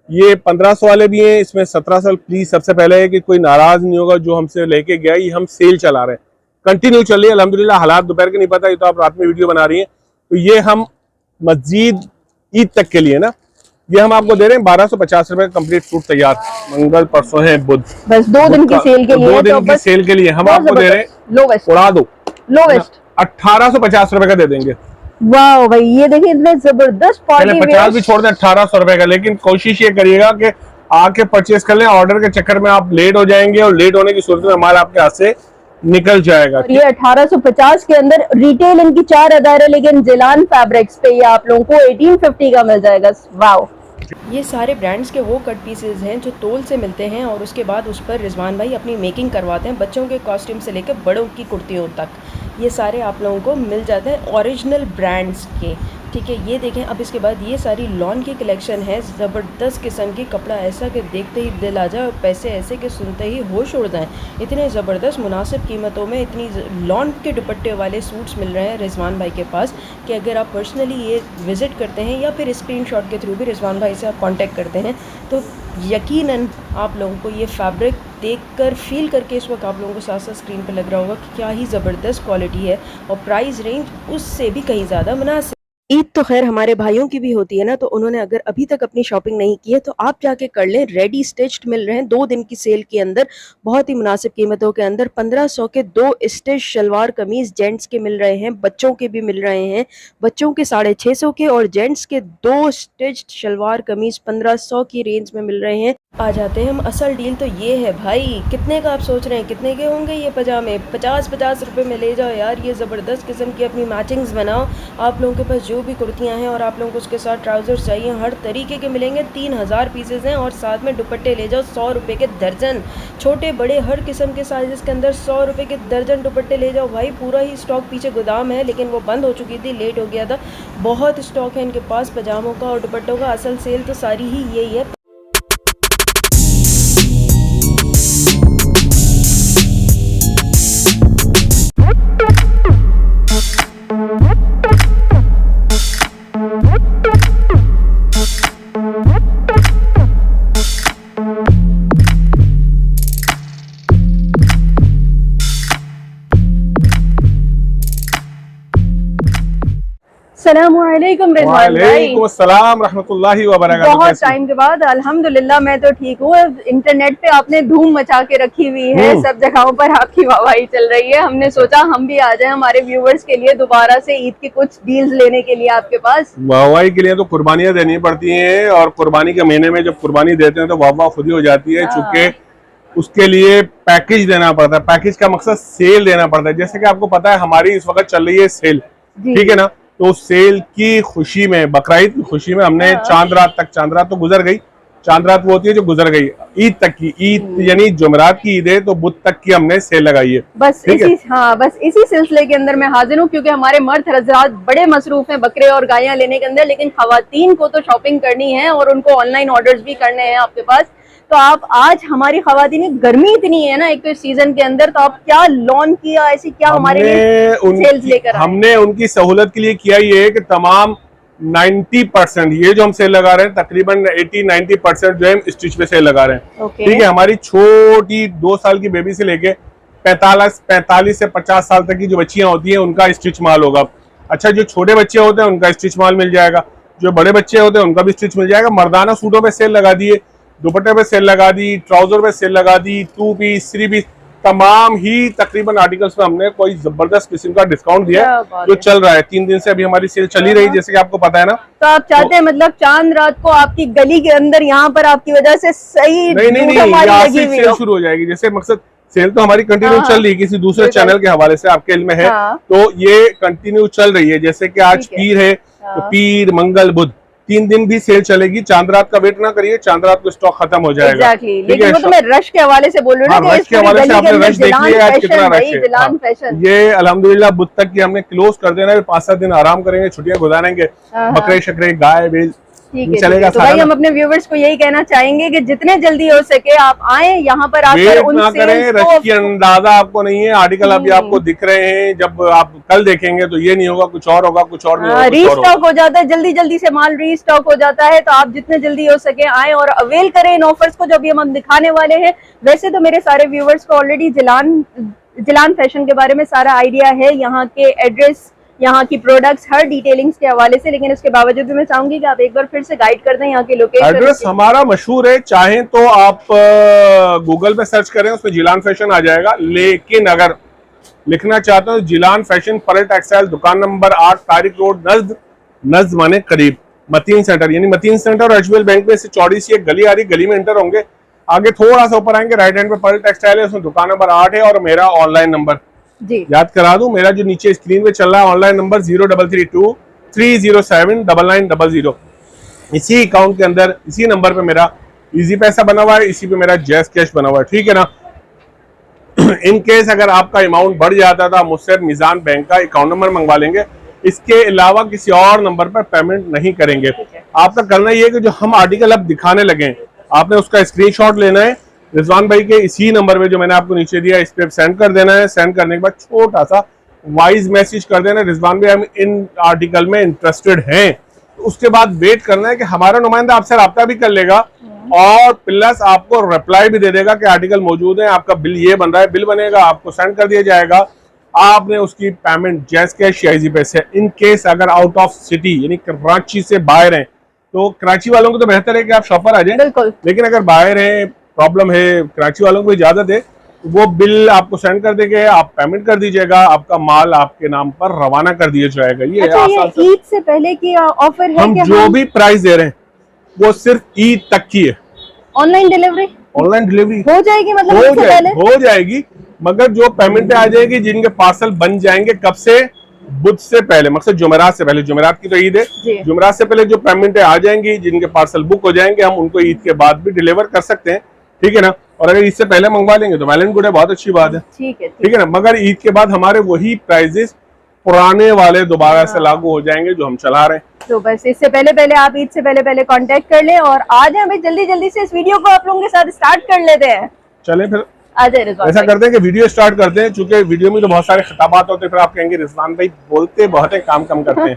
ये 1500 वाले भी हैं, इसमें 1700। प्लीज सबसे पहले है कि कोई नाराज नहीं होगा जो हमसे लेके गया, ये हम सेल चला रहे हैं, कंटिन्यू चल रही है अल्हम्दुलिल्लाह। हालात दोपहर के नहीं पता, ये तो आप रात में वीडियो बना रही हैं। तो ये हम मस्जिद ईद तक के लिए ना, ये हम आपको दे रहे हैं 1250 रुपए का कंप्लीट सूट तैयार। मंगल परसों है बुध, बस 2 दिन की सेल के लिए, 2 दिन की सेल के लिए हम आपको दे रहे हैं लोवेस्ट, उड़ा दो लोवेस्ट 1850 रुपए का दे देंगे। वाह भाई, ये देखिए इतने जबरदस्त पहले 50 भी छोड़ दें, 1800 रुपए का। लेकिन कोशिश ये करिएगा कि आके परचेज कर लें, ऑर्डर के चक्कर में आप लेट हो जाएंगे और लेट होने की सूरत में माल आपके हाथ से निकल जाएगा। ये 1850 के अंदर रिटेल इनकी 4 अदारे, लेकिन जिलान फैब्रिक्स पे ये आप लोगों को 1850 का मिल जाएगा। वाह, ये सारे ब्रांड्स के वो कट पीसेस हैं जो तोल से मिलते हैं और उसके बाद उस पर रिजवान भाई अपनी मेकिंग करवाते हैं, बच्चों के कॉस्ट्यूम से लेकर बड़ों की कुर्तियों तक। ये सारे आप लोगों को मिल जाते हैं ओरिजिनल ब्रांड्स के, ठीक है। ये देखें, अब इसके बाद ये सारी लॉन की कलेक्शन है, ज़बरदस्त किस्म की। कपड़ा ऐसा कि देखते ही दिल आ जाए और पैसे ऐसे कि सुनते ही होश उड़ जाएं। इतने ज़बरदस्त मुनासिब कीमतों में इतनी लॉन के दुपट्टे वाले सूट्स मिल रहे हैं रिजवान भाई के पास कि अगर आप पर्सनली ये विज़िट करते हैं या फिर स्क्रीनशॉट के थ्रू भी रिजवान भाई से आप कांटेक्ट करते हैं तो यकीनन आप लोगों को ये फैब्रिक देखकर फील करके इस वक्त आप लोगों को साथ साथ स्क्रीन पर लग रहा होगा कि क्या ही ज़बरदस्त क्वालिटी है और प्राइस रेंज उससे भी कहीं ज़्यादा मुनासिब। ईद तो खैर हमारे भाइयों की भी होती है ना, तो उन्होंने अगर अभी तक अपनी शॉपिंग नहीं की है तो आप जाके कर लें। रेडी स्टिच्ड मिल रहे हैं 2 दिन की सेल के अंदर, बहुत ही मुनासिब कीमतों के अंदर। 1500 के 2 स्टिच शलवार कमीज जेंट्स के मिल रहे हैं, बच्चों के भी मिल रहे हैं। बच्चों के 650 के और जेंट्स के 2 स्टिच्ड शलवार कमीज 1500 की रेंज में मिल रहे हैं। आ जाते हैं हम असल डील, तो ये है भाई। कितने का आप सोच रहे हैं, कितने के होंगे ये पजामे? 50-50 रुपए में ले जाओ यार। ये ज़बरदस्त किस्म की अपनी मैचिंग्स बनाओ। आप लोगों के पास जो भी कुर्तियां हैं और आप लोगों को उसके साथ ट्राउजर्स चाहिए, हर तरीके के मिलेंगे। 3000 पीसेज हैं और साथ में दुपट्टे ले जाओ 100 रुपये के दर्जन। छोटे बड़े हर किस्म के साइज़ के अंदर 100 रुपये के दर्जन दुपट्टे ले जाओ भाई। पूरा ही स्टॉक पीछे गोदाम है, लेकिन वो बंद हो चुकी थी, लेट हो गया था। बहुत स्टॉक है इनके पास पजामों का और दुपट्टों का। असल सेल तो सारी ही यही है। अस्सलामुअलैकुम रिजवान भाई। वालेकुम अस्सलाम रहमतुल्लाहि व बरकातहू। बहुत टाइम के बाद अल्हम्दुलिल्लाह मैं तो ठीक हूँ। इंटरनेट पे आपने धूम मचा के रखी हुई है, सब जगहों पर आपकी वाहवाही चल रही है। हमने सोचा हम भी आ जाएं हमारे व्यूवर्स के लिए दोबारा से ईद की कुछ डील्स लेने के लिए आपके पास। वाहवाही के लिए तो कुर्बानियां देनी पड़ती हैं और कुर्बानी के महीने में जब कुर्बानी देते हैं तो वाह खुद ही हो जाती है, चूंकि उसके लिए पैकेज देना पड़ता है। पैकेज का मकसद सेल देना पड़ता है। जैसे कि आपको पता है हमारी इस वक्त चल रही है सेल, ठीक है ना। तो सेल की खुशी में, बकरीद की खुशी में हमने चांद रात तक, चांद रात तो गुजर गई, चांद रात वो होती है जो गुजर गई, ईद तक की, ईद यानी जुमेरात की ईद है तो बुध तक की हमने सेल लगाई है। बस इसी सिलसिले के अंदर मैं हाजिर हूँ, क्योंकि हमारे मर्द हज़रात बड़े मसरूफ हैं बकरे और गायें लेने के अंदर, लेकिन खवातीन को तो शॉपिंग करनी है और उनको ऑनलाइन ऑर्डर्स भी करने हैं आपके पास। तो आप आज हमारी खवातीन, गर्मी इतनी है ना एक तो इस सीजन के अंदर, तो आप क्या लॉन किया, ऐसी क्या हमारे लिए सेल्स लेकर आए? हमने उनकी सहूलत के लिए किया ये कि तमाम 90% ये जो हम सेल लगा रहे हैं, तकरीबन 80-90% जो है स्टिच पे सेल लगा रहे हैं, ठीक है। हमारी छोटी 2 साल की बेबी से लेके 45 से 50 साल तक की जो बच्चियां होती हैं उनका स्टिच माल होगा। अच्छा, जो छोटे बच्चे होते हैं उनका स्टिच माल मिल जाएगा, जो बड़े बच्चे होते हैं उनका भी स्टिच मिल जाएगा। मर्दाना सूटों पे सेल लगा दिए, दुपट्टे पे सेल लगा दी, ट्राउजर पे सेल लगा दी, 2 पीस 3 पीस तमाम ही तकरीबन आर्टिकल्स में हमने कोई जबरदस्त किस्म का डिस्काउंट दिया जो चल रहा है। 3 दिन से अभी हमारी सेल चली रही, जैसे कि आपको पता है ना। तो आप चाहते हैं मतलब चांद रात को आपकी गली के अंदर यहाँ पर आपकी वजह से सही नहीं सेल शुरू हो जाएगी। जैसे मकसद सेल तो हमारी कंटिन्यू चल रही है, किसी दूसरे चैनल के हवाले से आपके इल्म में है तो ये कंटिन्यू चल रही है। जैसे कि आज पीर है तो पीर मंगल बुध 3 दिन भी सेल चलेगी। चांद रात का वेट ना करिए, चांद रात को स्टॉक खत्म हो जाएगा। लेकिन वो तो मैं रश के हवाले से बोल रही हूँ ना, रश के हवाले से आपने रश देख लिया आज कितना रश है। ये अल्हम्दुलिल्लाह बुध तक की हमने क्लोज कर देना है। 5-7 दिन आराम करेंगे, छुट्टियां गुजारेंगे, बकरे शकरे गाय बेल ठीक है, चलेगा तो भाई हम अपने व्यूवर्स को यही कहना चाहेंगे कि जितने जल्दी हो सके आप आए यहाँ पर आकर उन ना करें, रश की अंदाजा आपको नहीं है। आर्टिकल अभी आपको दिख रहे हैं, जब आप कल देखेंगे तो ये नहीं होगा, कुछ और होगा, कुछ और नहीं होगा, रीस्टॉक हो जाता है, जल्दी जल्दी से माल रीस्टॉक हो जाता है। तो आप जितने जल्दी हो सके आए और अवेल करें इन ऑफर्स को जो अभी हम दिखाने वाले हैं। वैसे तो मेरे सारे व्यूवर्स को ऑलरेडी जिलान फैशन के बारे में सारा आइडिया है, यहाँ के एड्रेस, यहाँ की प्रोडक्ट्स, हर डिटेलिंग्स के हवाले से, लेकिन उसके बावजूद भी मैं चाहूंगी कि आप एक बार फिर से गाइड कर दें यहाँ की लोकेशन। एड्रेस हमारा मशहूर है, चाहे तो आप गूगल पे सर्च करें, उसमें जिलान फैशन आ जाएगा। लेकिन अगर लिखना चाहते हो जिलान फैशन फरल टेक्सटाइल, दुकान नंबर 8 तारिक रोड, नज्द माने करीब, मतीन सेंटर, यानी मतीन सेंटर और एचबीएल बैंक में से चौड़ी सी एक गली आ रही, गली में एंटर होंगे, आगे थोड़ा सा ऊपर आएंगे, राइट हैंड पे फरल टेक्सटाइल है, उसमें दुकान नंबर 8 है। और मेरा ऑनलाइन नंबर जी याद करा दूं, मेरा जो नीचे स्क्रीन पे चल रहा है ऑनलाइन नंबर 0332-307-9900। इसी अकाउंट के अंदर, इसी नंबर पे मेरा इजी पैसा बना हुआ है, इसी पे मेरा जैस कैश बना हुआ है, ठीक है ना। इन केस अगर आपका अमाउंट बढ़ जाता था, मुझसे मिजान बैंक का अकाउंट नंबर मंगवा लेंगे, इसके अलावा किसी और नंबर पर पेमेंट नहीं करेंगे। आपका करना ये है कि जो हम आर्टिकल अब दिखाने लगे, आपने उसका स्क्रीनशॉट लेना है, रिजवान भाई के इसी नंबर पे जो मैंने आपको नीचे दिया इस पे सेंड कर देना है। सेंड करने के बाद छोटा सा वॉइस मैसेज कर देना है, रिजवान भाई हम इन आर्टिकल में इंटरेस्टेड हैं। उसके बाद वेट करना है कि हमारा नुमाइंदा आपसे रब्ता भी कर लेगा और प्लस आपको रिप्लाई भी दे देगा कि आर्टिकल मौजूद है, आपका बिल ये बन रहा है, बिल बनेगा, आपको सेंड कर दिया जाएगा। आपने उसकी पेमेंट जैस कैश या इजी पैसे, इन केस अगर आउट ऑफ सिटी यानी कराची से बाहर हैं, तो कराची वालों को तो बेहतर है कि आप शॉपर आ जाएं, लेकिन अगर बाहर हैं, प्रॉब्लम है, कराची वालों को इजाजत है, वो बिल आपको सेंड कर देंगे, आप पेमेंट कर दीजिएगा, आपका माल आपके नाम पर रवाना कर दिया जाएगा। ये ईद से पहले की ऑफर है हम कि जो भी प्राइस दे रहे हैं वो सिर्फ ईद तक की है। ऑनलाइन डिलीवरी हो जाएगी, मतलब हो जाएगी, मगर जो पेमेंट आ जाएगी, जिनके पार्सल बन जाएंगे कब से, बुध से पहले, मकसद जुमेरात से पहले, जुमेरात की तो ईद है, जुमेरात से पहले जो पेमेंट आ जाएंगी, जिनके पार्सल बुक हो जाएंगे, हम उनको ईद के बाद भी डिलीवर कर सकते हैं, ठीक है ना। और अगर इससे पहले मंगवा लेंगे तो वेल एंड गुड है, बहुत अच्छी बात है, ठीक है ना। मगर ईद के बाद हमारे वही प्राइजेस पुराने वाले दोबारा से लागू हो जाएंगे जो हम चला रहे हैं। तो बस इससे पहले आप ईद से पहले कांटेक्ट कर लें और आ जाए भाई, जल्दी से इस वीडियो को आप लोगों के साथ स्टार्ट कर लेते हैं। चले फिर ऐसा करते हैं कि वीडियो स्टार्ट करते हैं, चूंकि वीडियो में तो बहुत सारे खिताबात होते हैं, फिर आप कहेंगे रिजवान भाई बोलते बहुत है, काम कम करते हैं।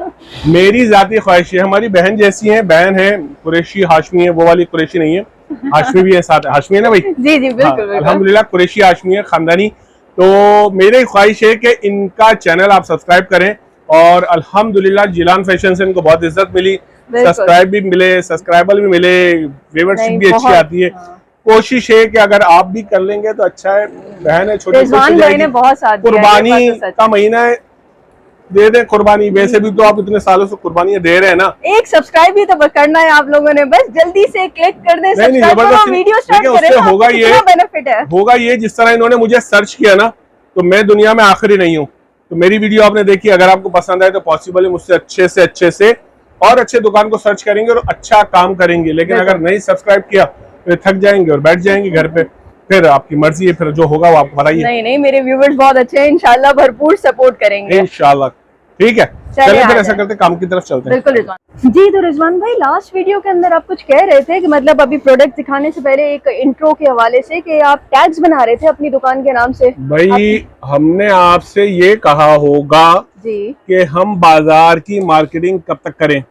मेरी जाती ख्वाहिश है, हमारी बहन जैसी है, बहन है कुरैशी हाशमी है, वो वाली कुरैशी नहीं है, हाशमी भी है साथ, हाशमी है ना भाई? जी बिल्कुल। अल्हम्दुलिल्लाह कुरैशी हाशमी है, खानदानी। तो मेरी ख्वाहिश है कि इनका चैनल आप सब्सक्राइब करें, और अल्हम्दुलिल्लाह जिलान फैशन से इनको बहुत इज्जत मिली, सब्सक्राइब भी मिले, सब्सक्राइबर भी मिले, व्यूअरशिप भी अच्छी आती है। कोशिश है कि अगर आप भी कर लेंगे तो अच्छा है, बहन है छोटी, कुर्बानी का महीना है, दे दें कुर्बानी। वैसे भी तो आप इतने सालों से कुर्बानियां दे रहे हैं ना, एक सब्सक्राइब भी तो करना है आप लोगों ने, बस जल्दी से क्लिक कर दें, सब्सक्राइब करो, वीडियो स्टार्ट करें। होगा ये बेनिफिट है, होगा ये, जिस तरह इन्होंने मुझे सर्च किया ना, तो मैं दुनिया में आखिरी नहीं हूँ। तो मेरी वीडियो आपने देखी, अगर आपको पसंद आए तो पॉसिबल है मुझसे अच्छे से और अच्छे दुकान को सर्च करेंगे और अच्छा काम करेंगे। लेकिन अगर नहीं सब्सक्राइब किया तो थक जाएंगे और बैठ जाएंगे घर पे, फिर आपकी मर्जी है, फिर जो होगा वो आपको बताइए। नहीं, मेरे व्यूवर्स बहुत अच्छे हैं, इंशाल्लाह भरपूर सपोर्ट करेंगे इंशाल्लाह, ठीक है। चलिए फिर ऐसा करते काम की तरफ चलते हैं। बिल्कुल रिजवान जी। तो रिजवान भाई लास्ट वीडियो के अंदर आप कुछ कह रहे थे कि मतलब अभी प्रोडक्ट दिखाने से पहले एक इंट्रो के हवाले से कि आप टैग्स बना रहे थे अपनी दुकान के नाम से। भाई हमने आपसे ये कहा होगा जी कि हम बाजार की मार्केटिंग कब तक करें,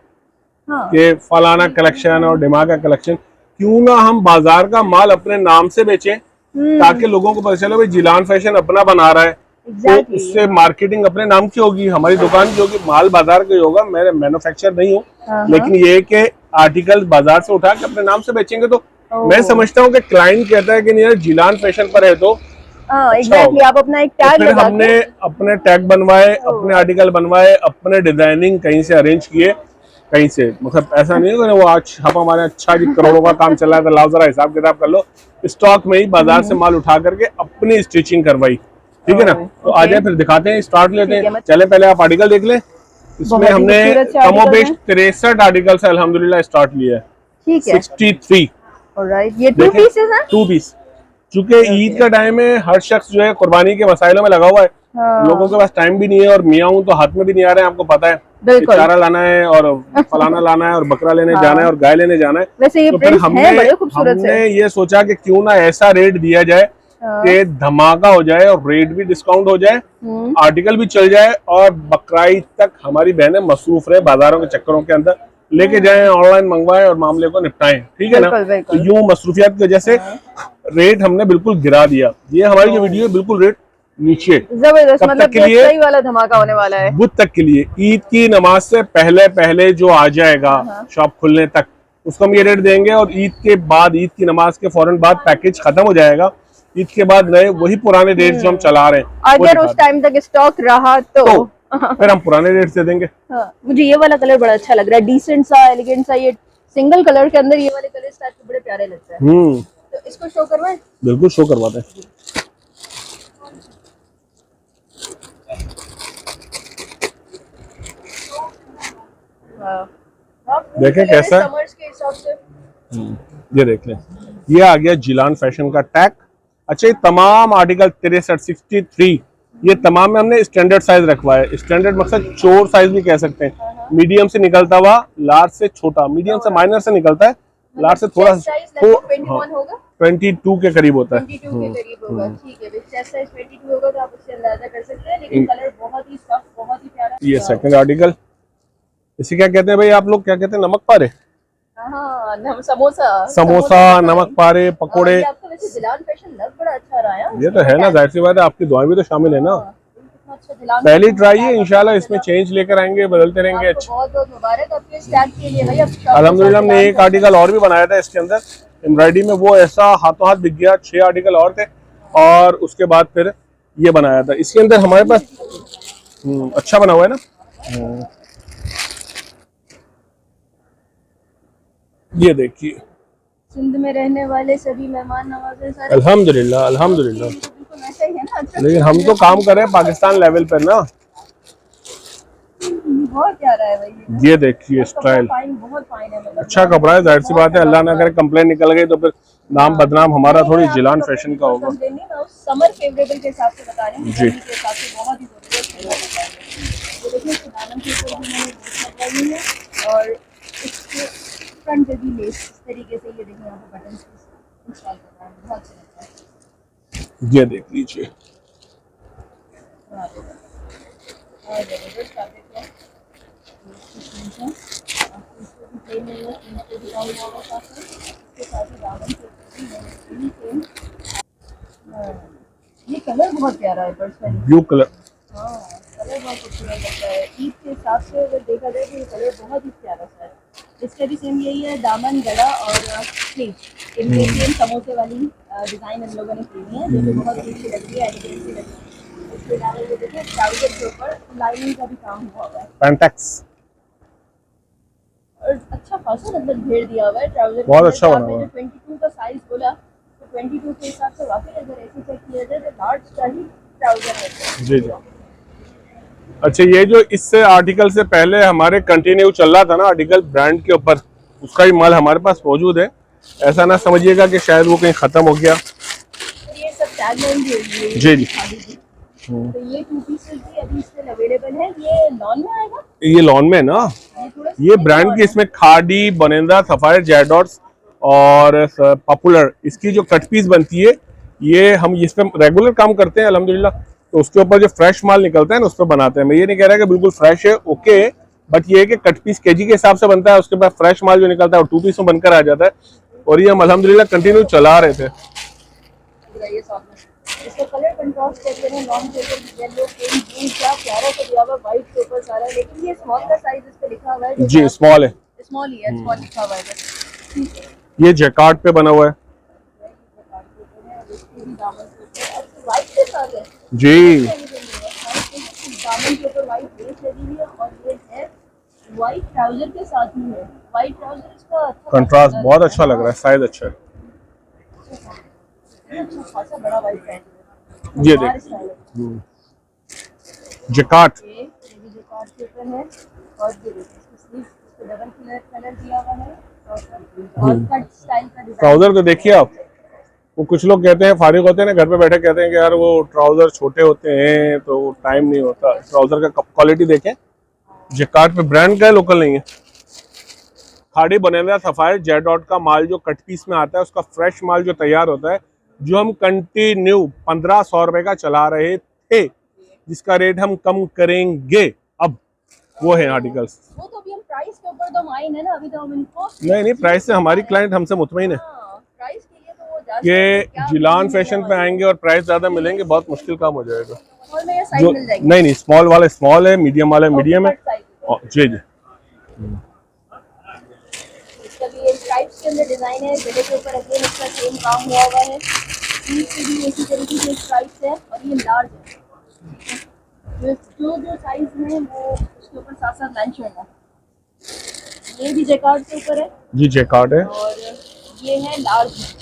कि फलाना कलेक्शन और डिमा का कलेक्शन, क्यों ना हम बाजार का माल अपने नाम से बेचें, ताकि लोगों को पता चले भाई जिलान फैशन अपना बना रहा है, तो उससे मार्केटिंग अपने नाम की होगी, हमारी दुकान की होगी, माल बाजार का ही होगा। मैं मैन्युफैक्चर नहीं हूँ, लेकिन ये कि आर्टिकल बाजार से उठा के अपने नाम से बेचेंगे तो मैं समझता हूँ कि क्लाइंट कहता है कि नहीं यार जिलान फैशन पर है तो आप अपना एक टैग फिर हमने अपने टैग बनवाए, अपने आर्टिकल बनवाए, अपने डिजाइनिंग कहीं से अरेंज किए, कहीं से, मतलब ऐसा नहीं है वो आज हमारे अच्छा जी करोड़ों का काम चल रहा है तो लाओ जरा हिसाब किताब कर लो, स्टॉक में ही बाजार से माल उठा करके अपनी स्टिचिंग करवाई, ठीक है ना। तो आ जाए फिर दिखाते हैं, स्टार्ट लेते हैं। चले पहले आप आर्टिकल देख लें, इसमें हमने कमोबेश 63 आर्टिकल से अल्हम्दुलिल्लाह स्टार्ट लिया है, 63। ये 2 पीस, चूंकि ईद का टाइम है, हर शख्स जो है कुर्बानी के मसाइलों में लगा हुआ है, हाँ। लोगों के पास टाइम भी नहीं है और मियाँ तो हाथ में भी नहीं आ रहे हैं, आपको पता है। बिल्कुल। चारा लाना है और फलाना लाना है और बकरा लेने हाँ। जाना है और गाय लेने जाना है। वैसे ये तो फिर प्रिंट्स हैं बड़े खूबसूरत से। हमने ये सोचा कि क्यों ना ऐसा रेट दिया जाए कि धमाका हो जाए और रेट भी डिस्काउंट हो जाए, आर्टिकल भी चल जाए और बकराईद तक हमारी बहनें मसरूफ रहे बाजारों के चक्करों के अंदर, लेके जाएं, ऑनलाइन मंगवाएं और मामले को निपटाएं, ठीक है ना। तो यूं मसरूफियात की वजह से रेट हमने बिल्कुल गिरा दिया। ये हमारी जो वीडियो है बिल्कुल रेट नीचे, जबरदस्त, मतलब सही वाला धमाका होने वाला है। बुध तक के लिए, ईद की नमाज से पहले पहले जो आ जाएगा शॉप खुलने तक, उसको हम ये रेट देंगे। और ईद के बाद, ईद की नमाज के फौरन बाद पैकेज खत्म हो जाएगा। ईद के बाद नए वही पुराने रेट जो हम चला रहे हैं, अगर उस टाइम तक स्टॉक रहा तो फिर हम पुराने रेट से देंगे। मुझे ये वाला कलर बड़ा अच्छा लग रहा है, डिसेंट सा, एलिगेंट सा। ये सिंगल कलर के अंदर ये वाले कलर टाइप के बड़े प्यारे लगते हैं। तो इसको शो करवाएं? बिल्कुल शो करवाते हैं। देखें कैसा है, समर्स के हिसाब से। ये देख लें, ये आ गया जिलान फैशन का टैग। अच्छा, ये तमाम आर्टिकल 63, 63, ये तमाम में हमने स्टैंडर्ड साइज रखवा है। स्टैंडर्ड मकसद चोर साइज भी कह सकते हैं। मीडियम से निकलता हुआ लार्ज से छोटा, मीडियम से माइनर से निकलता है, लार्ज से थोड़ा 22 के करीब होता है। 22 के करीब होगा, ठीक है। चेस्ट साइज 22 होगा तो आप उससे अंदाजा कर सकते हैं। लेकिन कलर बहुत ही सॉफ्ट, बहुत ही प्यारा। ये सेकंड आर्टिकल, इसे क्या कहते हैं भाई आप लोग, क्या कहते हैं? नमक पारे, समोसा, नमक पारे, पकोड़े। आपको वैसे जिलान फैशन लग बड़ा अच्छा रहा है। ये तो है ना, जाहिर सी बात है, आपकी दुआएं भी तो शामिल है ना। अच्छा, पहली ट्राई है, इंशाल्लाह इसमें चेंज लेकर आएंगे, बदलते रहेंगे। अच्छा, बहुत बहुत मुबारक आपके स्टार्ट के लिए भाई। अल्हम्दुलिल्लाह हमने एक आर्टिकल और भी बनाया था इसके अंदर एम्ब्रॉयडरी में, वो ऐसा हाथों हाथ बिक गया। 6 आर्टिकल और थे और उसके बाद फिर ये बनाया था। इसके अंदर हमारे पास अच्छा बना हुआ है ना। ये देखिए, सिंध में रहने वाले सभी मेहमान नवाजे सारे, अल्हम्दुलिल्लाह अल्हम्दुलिल्लाह। बिल्कुल ऐसा ही है ना। अच्छा, लेकिन हम तो काम कर रहे हैं पाकिस्तान लेवल पर ना। बहुत प्यारा है भाई। ये देखिए स्टाइल, बहुत फाइन है, मतलब अच्छा कपड़ा है। जाहिर सी बात है, अल्लाह ना करे कंप्लेन निकल गई तो फिर नाम बदनाम हमारा थोड़ी जिलान फैशन का होगा। समर फेवरेबल के हिसाब से बता रहे हैं जी। के हिसाब से बहुत ही जबरदस्त है। ये देखिए सुनानम के ऊपर भी मैंने लगाई है और इसके फ्रंट पे भी लेस इस तरीके से, ये देखिए यहाँ पे बटन्स इंस्टॉल कर रहा है, बहुत अच्छा लगता है। ये देख लीजिए, और जबरदस्त फैब्रिक है। ये कलर बहुत प्यारा है पर्सनली, ब्लू कलर। हाँ कलर बहुत खूबसूरत लगता है। ईद के हिसाब से अगर देखा जाए तो ये कलर बहुत ही प्यारा सा है। इसका भी सेम यही है, दामन, गला और स्लीव इनके समोसे वाली डिजाइन इन लोगों ने की हुई है, जो कि बहुत अच्छी लगती है, एलिगेंट सी लगती है। इसके अलावा ये देखिए ट्राउजर के ऊपर लाइनिंग का भी काम हुआ हुआ है, पैंटेक्स, और अच्छा खासा मतलब घेर दिया हुआ है ट्राउजर। बहुत अच्छा बना हुआ है। 22 का साइज बोला तो 22 के हिसाब से वाकई अगर ऐसे चेक किया जाए तो लार्ज का ही ट्राउजर है। जी जी। अच्छा, ये जो इससे आर्टिकल से पहले हमारे कंटिन्यू चल रहा था ना आर्टिकल ब्रांड के ऊपर, उसका ही माल हमारे पास मौजूद है। ऐसा ना समझिएगा कि शायद वो कहीं खत्म हो गया। ये सब टैगलाइन भी है जी जी। तो ये 2 पीसेस भी अभी इसमें अवेलेबल है। ये लॉन में आएगा, ये लॉन में ना, ये ब्रांड की, इसमें खादी, बनेंदा, सफायर, जैडॉट्स और पॉपुलर, इसकी जो कट पीस बनती है, ये हम इस पे रेगुलर काम करते हैं अल्हम्दुलिल्लाह। तो उसके ऊपर जो फ्रेश माल निकलता है ना, उस पर बनाते हैं। मैं ये नहीं कह रहा कि बिल्कुल फ्रेश है, ओके, बट ये है कि कट पीस केजी के हिसाब से बनता है। उसके बाद फ्रेश माल जो निकलता है वो 2 पीस में बनकर आ जाता है। और ये हम अल्हम्दुलिल्लाह कंटिन्यू चला रहे थे। इसका कलर कंट्रास्ट करते हैं, लॉन के ऊपर येलो, पिंक, ब्लू, क्या प्यारा सा दिया हुआ है, व्हाइट के ऊपर सारा। लेकिन ये स्मॉल का साइज इस पे लिखा हुआ है जी, स्मॉल है, स्मॉल ही है, स्मॉल लिखा हुआ है बस, ठीक है। ये जैकार्ड पे बना हुआ है व्हाइट के साथ है जी। दामन के ऊपर व्हाइट लेस लगी हुई है और ये है व्हाइट ट्राउजर के साथ ही है। व्हाइट ट्राउजर इसका अच्छा कंट्रास्ट बहुत अच्छा लग रहा है, साइज अच्छा है। अच्छा खासा बड़ा व्हाइट पैंट है। ये देख, जैकार्ड, ये भी जैकार्ड के ऊपर है और ये देखिए इसकी स्लीव इसको डबल कलर दिया हुआ है और कट स्टाइल का डिजाइन। ट्राउजर तो देखिए आप, वो कुछ लोग कहते हैं, फारिग होते हैं ना घर पे बैठे, कहते हैं कि यार वो ट्राउजर छोटे होते हैं तो टाइम नहीं होता। ट्राउजर का क्वालिटी देखें, जैकार्ड पे ब्रांड का है, लोकल नहीं है। खाड़ी बनेगा सफायर जेडॉट का माल जो कट पीस में आता है, उसका फ्रेश माल जो तैयार होता है, जो हम कंटिन्यू 1500 रुपए का चला रहे थे, जिसका रेट हम कम करेंगे अब, वो है आर्टिकल्स। वो तो अभी हम प्राइस के ऊपर तो माइन है ना, अभी तो हम इनको नहीं प्राइस से हमारी क्लाइंट हमसे मुतमईन है। प्राइस के लिए तो वो जा ये जिलान फैशन पे आएंगे और प्राइस ज्यादा मिलेंगे, बहुत मुश्किल काम हो जाएगा। और में ये साइज जो मिल जाएगी। नहीं स्मॉल वाले स्मॉल है, मीडियम वाले मीडियम है। जी जी, इसका भी ये स्ट्राइप्स के अंदर डिजाइन है, गले के ऊपर अगेन इसका सेम काम हुआ हुआ है। पीस पे भी इसी तरीके से स्ट्राइप्स है और ये लार्ज है। जो साइज है वो उसके ऊपर साथ साथ मेंशन है। ये भी जैकार्ड के ऊपर है जी जैकार्ड है, और ये है लार्ज।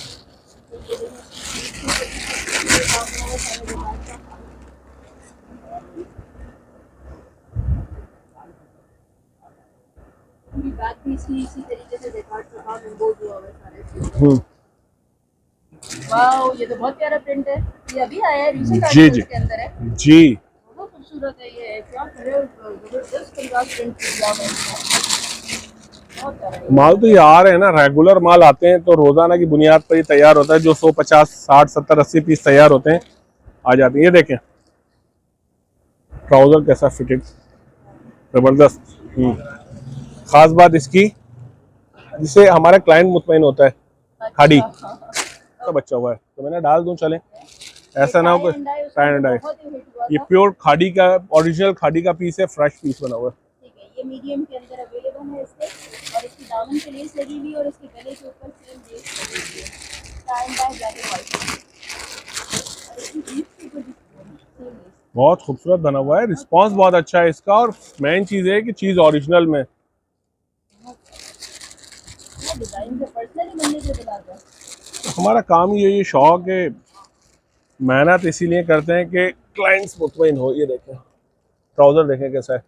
बैक भी इसी तरीके से जैकार्ड का काम इम्पोज हुआ हुआ है सारे। वाओ, ये तो बहुत प्यारा प्रिंट है। ये अभी आया है, रिसेंट आर्टिकल के अंदर है जी। बहुत खूबसूरत है ये। क्या करे, जबरदस्त कंट्रास्ट प्रिंट किया हुआ है इसमें। बहुत प्यारा है। माल तो ये आ रहे हैं ना, रेगुलर माल आते हैं तो रोजाना की बुनियाद पर ही तैयार होता है। जो 150 60 70 80 पीस तैयार होते हैं आ जाते हैं। ये देखें ट्राउजर कैसा फिटेड, जबरदस्त। खास बात इसकी, जिससे हमारा क्लाइंट मुतमईन होता है, खाड़ी का बच्चा हुआ है तो मैंने डाल दूं, चले ऐसा ना हो कोई टाई एंड डाई। ये प्योर खाड़ी का, ओरिजिनल खाड़ी का पीस है, फ्रेश पीस बना हुआ है। ठीक है, ये मीडियम के अंदर अवेलेबल है इसके, और इसकी दामन पे लेस लगी हुई और इसके गले के ऊपर सेम लेस लगी हुई है, tie and dye black and white. और इसकी जीप के ऊपर भी सेम लेस। बहुत खूबसूरत बना हुआ है, रिस्पांस बहुत अच्छा है इसका, और मेन चीज है कि चीज ओरिजिनल में। डिजाइन से पर्सनली बनने के दिलाता है। हमारा काम ही यही शौक है, मेहनत इसीलिए करते हैं कि क्लाइंट्स मुतमईन हो। ये देखें ट्राउजर देखें कैसा है।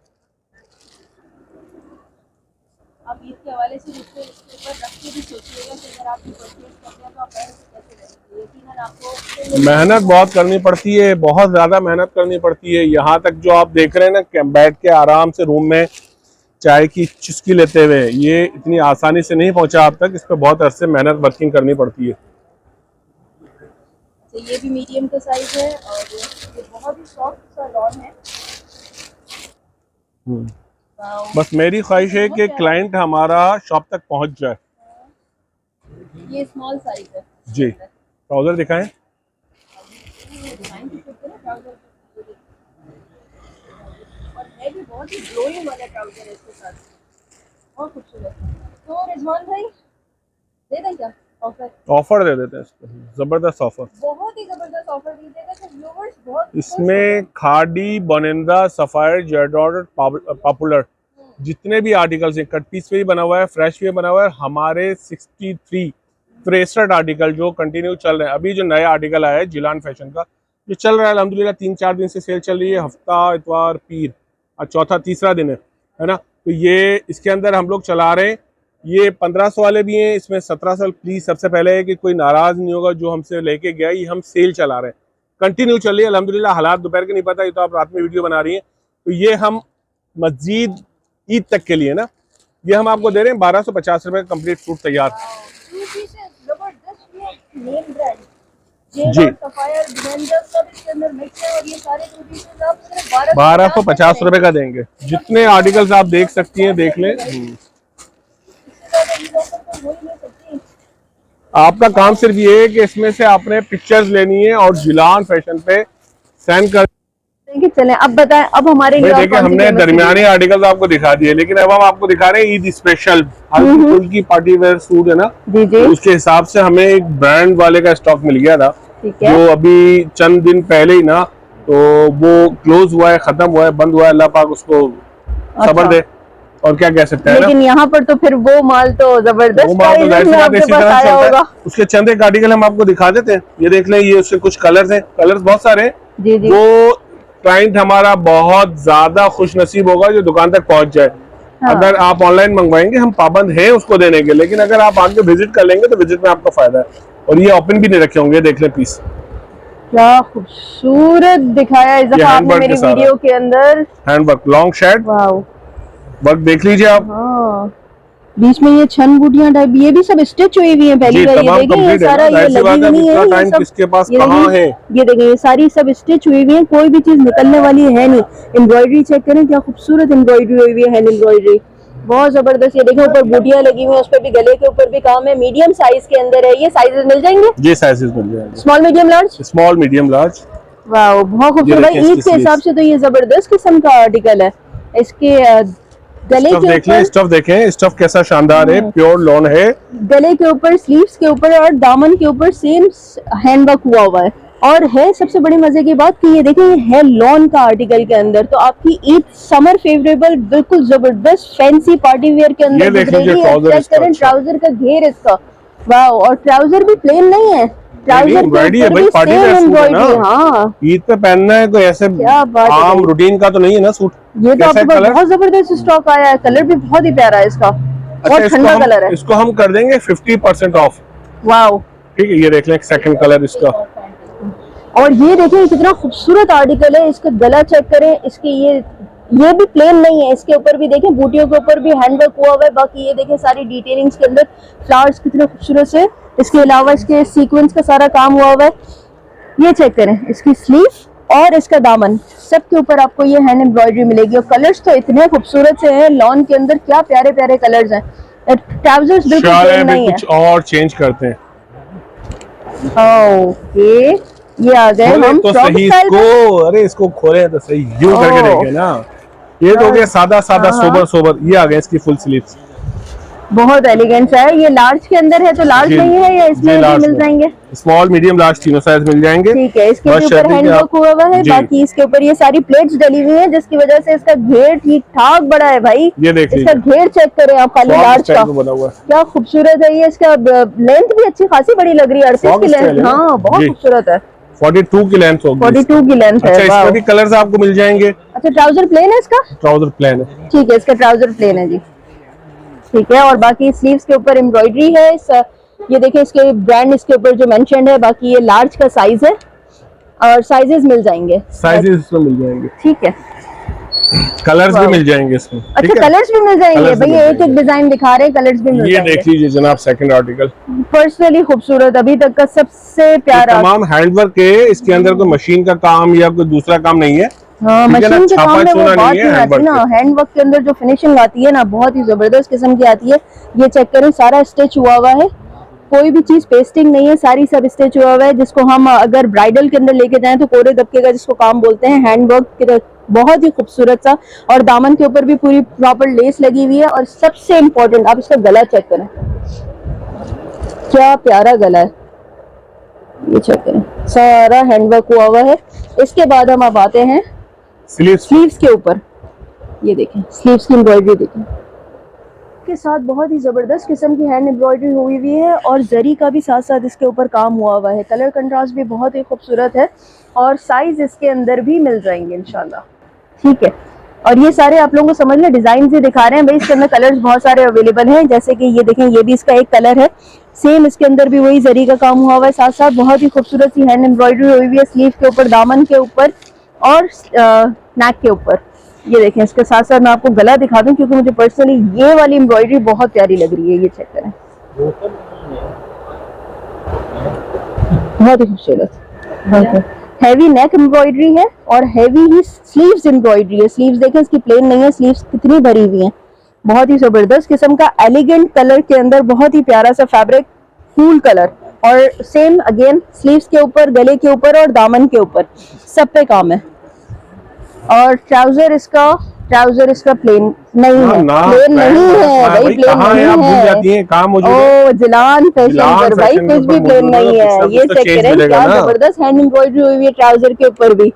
आप ईद के हवाले से इसके ऊपर रख के भी सोचिएगा कि अगर आप ये परचेज करते हैं तो आप पहन के कैसे रहेंगे। यकीनन आपको मेहनत बहुत करनी पड़ती है, बहुत ज़्यादा मेहनत करनी पड़ती है। यहाँ तक जो आप देख रहे हैं ना, बैठ के आराम से रूम में चाय की चुस्की लेते हुए, ये इतनी आसानी से नहीं पहुँचा आप तक। इस पर बहुत अरसे मेहनत वर्किंग करनी पड़ती है। तो ये भी मीडियम का साइज है और ये बहुत ही सॉफ्ट सा लॉन है। बस मेरी ख्वाहिश है कि क्लाइंट हमारा शॉप तक पहुंच जाए। ये स्मॉल साइज है जी। ट्राउजर दिखाएं। डिजाइन भी खूबसूरत है ट्राउजर, और है भी बहुत ही ग्लोइंग वाला ट्राउजर है इसके साथ, बहुत खूबसूरत। तो रिजवान भाई दे दें क्या ऑफर दे देते हैं इसको, जबरदस्त ऑफर, बहुत ही जबरदस्त ऑफर दीजिएगा तो व्यूअर्स बहुत इसमें खाड़ी बोनिंदा सफायर जेडॉट पॉपुलर जितने भी आर्टिकल्स हैं, कट पीस पे भी बना हुआ है, फ्रेश भी बना हुआ है। हमारे 63 आर्टिकल जो कंटिन्यू चल रहे हैं। अभी जो नया आर्टिकल आया है जिलान फैशन का, जो चल रहा है अल्हम्दुलिल्लाह 3-4 दिन से सेल चल रही है, हफ्ता इतवार पीर और चौथा तीसरा दिन है ना। तो ये इसके अंदर हम लोग चला रहे हैं। ये 1500 वाले भी हैं, इसमें 1700। प्लीज़ सबसे पहले है कि कोई नाराज़ नहीं होगा जो हमसे लेके गया, ये हम सेल चला रहे हैं, कंटिन्यू चल रही है अल्हम्दुलिल्लाह। हालात दोपहर के नहीं पता, ये तो आप रात में वीडियो बना रही हैं। तो ये हम मस्जिद ईद तक के लिए ना, ये हम आपको दे रहे हैं 1250 रुपये का कंप्लीट सूट तैयार। जी 1250 रुपये का देंगे। जितने आर्टिकल्स आप देख सकती हैं देख लें। आपका काम सिर्फ ये है कि इसमें से आपने पिक्चर्स लेनी है और जिलान फैशन पे सेंड कर। चलें अब बताएं, अब हमारे लिए देखिए हमने दरमियाने आर्टिकल्स आपको दिखा दिए, लेकिन अब हम आपको दिखा रहे हैं ईद स्पेशल हल्की की पार्टी वेयर सूट है ना जी जी। उसके हिसाब से हमें एक ब्रांड वाले का स्टॉक मिल गया था, जो अभी चंद दिन पहले ही ना तो वो क्लोज हुआ है, खत्म हुआ है, बंद हुआ है। अल्लाह पाक उसको सब्र दे, और क्या कह सकते हैं। लेकिन यहाँ पर तो फिर वो माल तो जबरदस्त आया होगा। उसके चंद एक आर्टिकल हम आपको दिखा देते हैं। ये देख लें, ये उसके कुछ कलर्स हैं, कलर्स बहुत सारे हैं। जी जी। वो क्लाइंट हमारा बहुत ज्यादा खुश नसीब होगा जो दुकान तक पहुंच जाए। हाँ। अगर आप ऑनलाइन मंगवाएंगे हम पाबंद हैं उसको देने के, लेकिन अगर आप आके विजिट कर लेंगे तो विजिट में आपका फायदा है। और ये ओपन भी नहीं रखे होंगे, देख ले पीस। क्या खूबसूरत दिखाया इस दफा आपने मेरी वीडियो के अंदर। Handwork, long shade wow, work देख लीजिए आप। हाँ, बीच में ये छन बूटियां टाइप, ये भी सब स्टिच हुई हुई है पहली बार। ये देखें ये सारा, ये लगी हुई नहीं है, ये सब किसके पास कहाँ है। ये देखें ये सारी सब स्टिच हुई हुई है, कोई भी चीज निकलने वाली है नहीं। एम्ब्रॉयडरी चेक करें, क्या खूबसूरत एम्ब्रॉयडरी हुई हुई है, हैंड एम्ब्रॉयडरी, बहुत जबरदस्त। ये देखें ऊपर बूटियां लगी हुई है, उस पर भी गले के ऊपर भी काम है। मीडियम साइज के अंदर है, ये साइजेस मिल जाएंगे? ये साइजेस मिल जाएंगे, small medium large. Small medium large. वाह, बहुत खूबसूरत भाई, ईद के हिसाब से तो ये जबरदस्त किस्म का आर्टिकल है। इसके गले के ऊपर स्टफ देखें, स्टफ कैसा शानदार है, प्योर लॉन है। गले के ऊपर, स्लीव्स के ऊपर और दामन के ऊपर सेम हैंडवर्क हुआ हुआ है। और है सबसे बड़ी मजे की बात कि ये देखिए ये है लॉन का आर्टिकल के अंदर, तो आपकी ईद समर फेवरेबल बिल्कुल जबरदस्त फैंसी पार्टी वेयर के अंदर दिख रही है। चेक करें ट्राउजर का घेर इसका, वाह। और ट्राउजर भी प्लेन नहीं है, ट्राउजर के ऊपर भी सेम एम्ब्रॉयडरी। हाँ, ईद पे पहनना है कोई ऐसे आम रूटीन का तो नहीं है ना सूट। ये तो आपके पास बहुत जबरदस्त स्टॉक आया है, कलर भी बहुत ही प्यारा है इसका, बहुत ठंडा कलर है। इसको हम कर देंगे 50% ऑफ। वाओ, ठीक है, ये देख लें सेकंड कलर इसका। और ये देखिए कितना खूबसूरत आर्टिकल है, इसका गला चेक करें, इसकी ये भी प्लेन नहीं है, इसके ऊपर भी देखें बूटियों के ऊपर भी हैंडवर्क हुआ हुआ है। बाकी ये देखें सारी डिटेलिंग्स के अंदर फ्लावर्स कितने खूबसूरत से, इसके अलावा इसके सीक्वेंस का सारा काम हुआ हुआ है। ये चेक करें, इसकी स्लीव और इसका दामन सब के ऊपर आपको ये हैंड एम्ब्रॉयडरी मिलेगी। और कलर्स तो इतने खूबसूरत से हैं लॉन के अंदर, क्या प्यारे प्यारे कलर्स हैं। ट्राउजर्स बिल्कुल प्लेन नहीं है, कुछ और चेंज करते हैं। ओके, ये आ गए हम तो सही इसको, अरे इसको खोले तो सही, यूं करके देखें ना। ये तो हो गया सादा सादा सोबर सोबर। ये आ गया इसकी फुल स्लीव्स, बहुत एलिगेंट है। ये लार्ज के अंदर है तो लार्ज नहीं है, या इसमें भी मिल जाएंगे? स्मॉल मीडियम लार्ज तीनों साइज मिल जाएंगे। ठीक है, इसके ऊपर हैंडवर्क हुआ हुआ है। बाकी इसके ऊपर ये सारी प्लेट्स डली हुई हैं, जिसकी वजह से इसका घेर ठीक ठाक बड़ा है भाई। ये देखिए इसका घेर चेक करें आप, खाली लार्ज का क्या खूबसूरत है। ये इसका लेंथ भी अच्छी खासी बड़ी लग रही है, 38 की लेंथ। हाँ, बहुत खूबसूरत है। 42 की लेंथ होगी, 42 की लेंथ है। अच्छा, इसमें भी कलर्स आपको मिल जाएंगे। अच्छा, ट्राउजर प्लेन है इसका? ट्राउजर प्लेन है, ठीक है, इसका ट्राउजर प्लेन है जी, ठीक है। और बाकी स्लीव्स के ऊपर एम्ब्रॉयडरी है। ये देखिए इसके ब्रांड इसके ऊपर जो मेंशन्ड है। बाकी ये लार्ज का साइज है और साइजेस मिल जाएंगे, साइजेस इसमें मिल जाएंगे। ठीक है, कलर्स भी मिल जाएंगे इसमें। अच्छा, कलर्स भी मिल जाएंगे भैया, एक एक डिजाइन दिखा रहे हैं, कलर्स भी मिल जाएंगे। ये देख लीजिए जनाब, सेकंड आर्टिकल पर्सनली खूबसूरत, अभी तक का सबसे प्यारा। तमाम हैंडवर्क है, इसके अंदर कोई मशीन का काम या कोई दूसरा काम नहीं है। हाँ, मशीन के काम में वो बात नहीं आती ना, हैंडवर्क के अंदर जो फिनिशिंग आती है ना, बहुत ही जबरदस्त किस्म की आती है। ये चेक करें, सारा स्टिच हुआ हुआ है, कोई भी चीज पेस्टिंग नहीं है, सारी सब स्टिच हुआ हुआ है। जिसको हम अगर ब्राइडल के अंदर लेके जाएं तो कोरे दबके का जिसको काम बोलते हैं, हैंडवर्क बहुत ही खूबसूरत सा। और दामन के ऊपर भी पूरी प्रॉपर लेस लगी हुई है। और सबसे इम्पोर्टेंट, आप इसका गला चेक करें, क्या प्यारा गला है। ये चेक करें, सारा हैंडवर्क हुआ हुआ है। इसके बाद हम अब आते हैं स्लीव्स के ऊपर। ये देखें स्लीव्स की एम्ब्रॉयडरी देखें, के साथ बहुत ही जबरदस्त किस्म की हैंड एम्ब्रॉयडरी हुई हुई है। और जरी का भी साथ साथ इसके ऊपर काम हुआ हुआ है। कलर कंट्रास्ट भी बहुत ही खूबसूरत है और साइज इसके अंदर भी मिल जाएंगे इंशाल्लाह, ठीक है। और ये सारे आप लोगों को समझ लें डिजाइन से दिखा रहे हैं भाई, इसके अंदर कलर्स बहुत सारे अवेलेबल हैं। जैसे कि ये देखें, ये भी इसका एक कलर है, सेम इसके अंदर भी वही जरी का काम हुआ हुआ है। साथ साथ बहुत ही खूबसूरत सी हैंड एम्ब्रॉयडरी हुई हुई है, स्लीव के ऊपर, दामन के ऊपर और नेक के ऊपर। ये देखें, इसके साथ साथ मैं आपको गला दिखा दूं क्योंकि मुझे पर्सनली ये वाली एम्ब्रॉयडरी बहुत प्यारी लग रही है। ये चेक करें, बहुत ही खूबसूरत हैवी नेक एम्ब्रॉयडरी है और हैवी ही स्लीव्स एम्ब्रॉयडरी है। स्लीव्स देखें इसकी प्लेन नहीं है, स्लीव्स कितनी भरी हुई हैं। बहुत ही जबरदस्त किस्म का एलिगेंट कलर के अंदर, बहुत ही प्यारा सा फैब्रिक, कूल कलर। और सेम अगेन स्लीव्स के ऊपर, गले के ऊपर और दामन के ऊपर सब पे काम है। और ट्राउजर इसका प्लेन नहीं है, प्लेन नहीं है भाई, प्लेन नहीं है। जाती है काम ओ जिलान फैशन पर भाई, कुछ भी प्लेन नहीं है। ये चेक करें, क्या जबरदस्त हैंड एम्ब्रॉयडरी हुई हुई है ट्राउजर के ऊपर भी।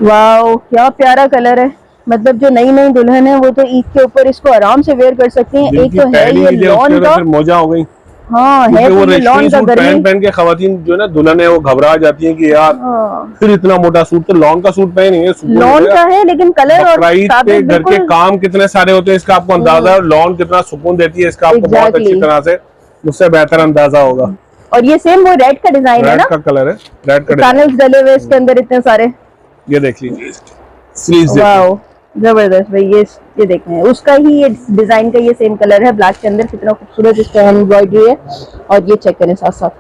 वाओ, क्या प्यारा कलर है। मतलब जो नई नई दुल्हन है वो तो ईद के ऊपर इसको आराम से वेयर कर सकती हैं। एक तो है ये लॉन का, मौजा हो गई। हाँ, है वो लॉन का पहन के खवातीन जो है ना दुल्हन है वो घबरा जाती है कि यार फिर इतना मोटा सूट, तो लॉन का सूट पहनेंगे, लॉन का है लेकिन कलर और फैब्रिक, घर के काम कितने सारे होते हैं इसका आपको अंदाजा है। लॉन कितना सुकून देती है इसका आपको बहुत अच्छी तरह से। मुझसे बेहतर अंदाजा होगा। और ये सेम वो रेड का डिजाइन है रेड ना, का कलर है, रेड का पैनल्स डले हुए इसके अंदर इतने सारे। ये देख लीजिए स्लीव्स, वाओ जबरदस्त भाई। ये देखें उसका ही ये डिजाइन का ये सेम कलर है ब्लैक के अंदर, कितना खूबसूरत इसका एम्ब्रॉयडरी है। और ये चेक करें साथ साथ,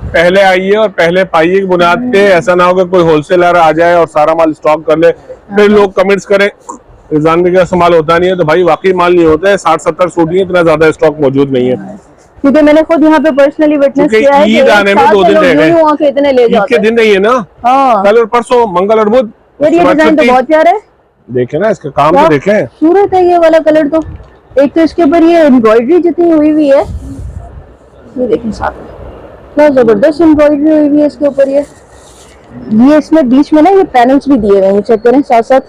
पहले आइए और पहले पाइए की बुनियाद पे, ऐसा ना हो कि कोई होलसेलर आ जाए और सारा माल स्टॉक कर ले, फिर लोग कमेंट्स करें रिजवान भाई का माल होता नहीं है। तो भाई वाकई माल नहीं होता है, 60-70 सूट ही इतना ज्यादा स्टॉक मौजूद नहीं है, क्योंकि मैंने खुद यहाँ पे पर्सनली विटनेस किया है। ईद आने में 2 दिन रह गए, इतने ले ईद जाते के दिन नहीं है ना, हाँ। कल और परसों, मंगल और बुध। यार ये डिजाइन तो बहुत प्यारा है, देखे ना इसका काम तो देखें, खूबसूरत है ये वाला कलर। तो एक तो इसके ऊपर ये एम्ब्रॉयडरी जितनी हुई हुई है, ये देखें साथ में क्या जबरदस्त एम्ब्रॉयडरी हुई हुई है इसके ऊपर। ये इसमें बीच में ना ये पैनल्स भी दिए हुए हैं, चेक करें साथ साथ,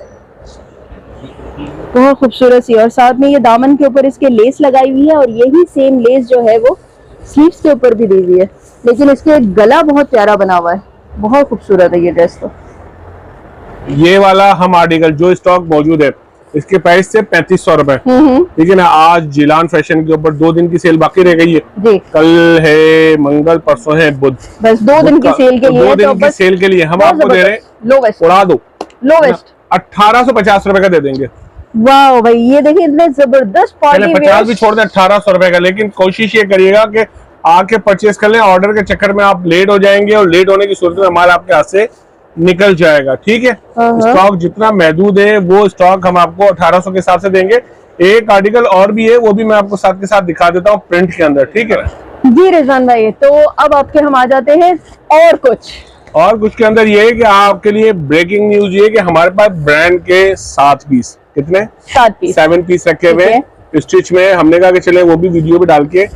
बहुत खूबसूरत सी। और साथ में ये दामन के ऊपर इसके लेस लगाई हुई है, और यही सेम लेस जो है वो स्लीव्स के ऊपर भी दी हुई है, लेकिन इसके गला बहुत प्यारा बना हुआ है, बहुत खूबसूरत है ये ड्रेस। तो ये वाला हम आर्टिकल जो स्टॉक मौजूद है इसके प्राइस से 3500 रुपए, लेकिन आज जिलान फैशन के ऊपर 2 दिन की सेल बाकी रह गई है जी। कल है मंगल, परसों है बुध, बस 2 दिन की सेल के लिए, 2 दिन की सेल के लिए हम आपको दे रहे हैं लोवेस्ट, उड़ा दो लोवेस्ट 1850 रुपए का दे देंगे। वाह भाई ये देखिए इतने जबरदस्त पहले पार्टी 50 भी छोड़ दें, 1800 रुपए का, लेकिन कोशिश ये करिएगा कि आके परचेस कर लें, ऑर्डर के चक्कर में आप लेट हो जाएंगे और लेट होने की सूरत में माल आपके हाथ से निकल जाएगा, ठीक है। स्टॉक जितना महदूद है वो स्टॉक हम आपको 1800 के हिसाब से देंगे। एक आर्टिकल और भी है, वो भी मैं आपको साथ के साथ दिखा देता हूँ प्रिंट के अंदर, ठीक है जी रिजवान भाई। तो अब आपके हम आ जाते हैं और कुछ के अंदर ये है कि आपके लिए ब्रेकिंग न्यूज ये है कि हमारे पास ब्रांड के 7 पीस, कितने 7 पीस रखे हुए हैं स्टिच में। हमने कहा कि चले वो भी वीडियो में डाल के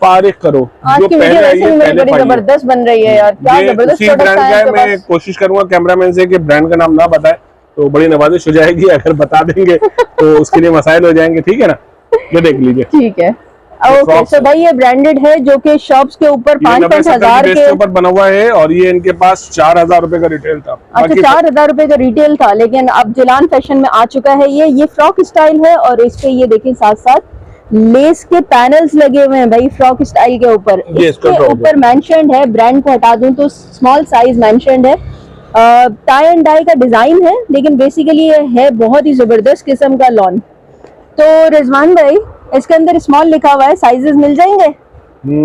फारिग करो। आज जो की पहले वीडियो आई है वैसे पहले बड़ी जबरदस्त बन रही है यार, क्या जबरदस्त उसी ब्रांड का है। मैं पास। कोशिश करूंगा कैमरामैन से कि ब्रांड का नाम ना बताए तो बड़ी नवाजिश हो जाएगी, अगर बता देंगे तो उसके लिए मसाइल हो जाएंगे, ठीक है ना। ये देख लीजिए, ठीक है ओके। तो भाई ये ब्रांडेड है जो कि शॉप्स के ऊपर 5-5 हजार के ऊपर बना हुआ है, और ये इनके पास 4000 रुपए का रिटेल था। अच्छा 4000 रुपए का रिटेल था, लेकिन अब जिलान फैशन में आ चुका है। ये फ्रॉक स्टाइल है, और इस पे ये देखिए साथ साथ लेस के पैनल्स लगे हुए हैं भाई फ्रॉक स्टाइल के ऊपर। इसके ऊपर मेंशन्ड है, ब्रांड को हटा दूं तो स्मॉल साइज मेंशन्ड है, टाई एंड डाई का डिजाइन है, लेकिन बेसिकली ये है बहुत ही जबरदस्त किस्म का लॉन। तो रिजवान भाई इसके अंदर स्मॉल लिखा हुआ है, साइजेस मिल जाएंगे?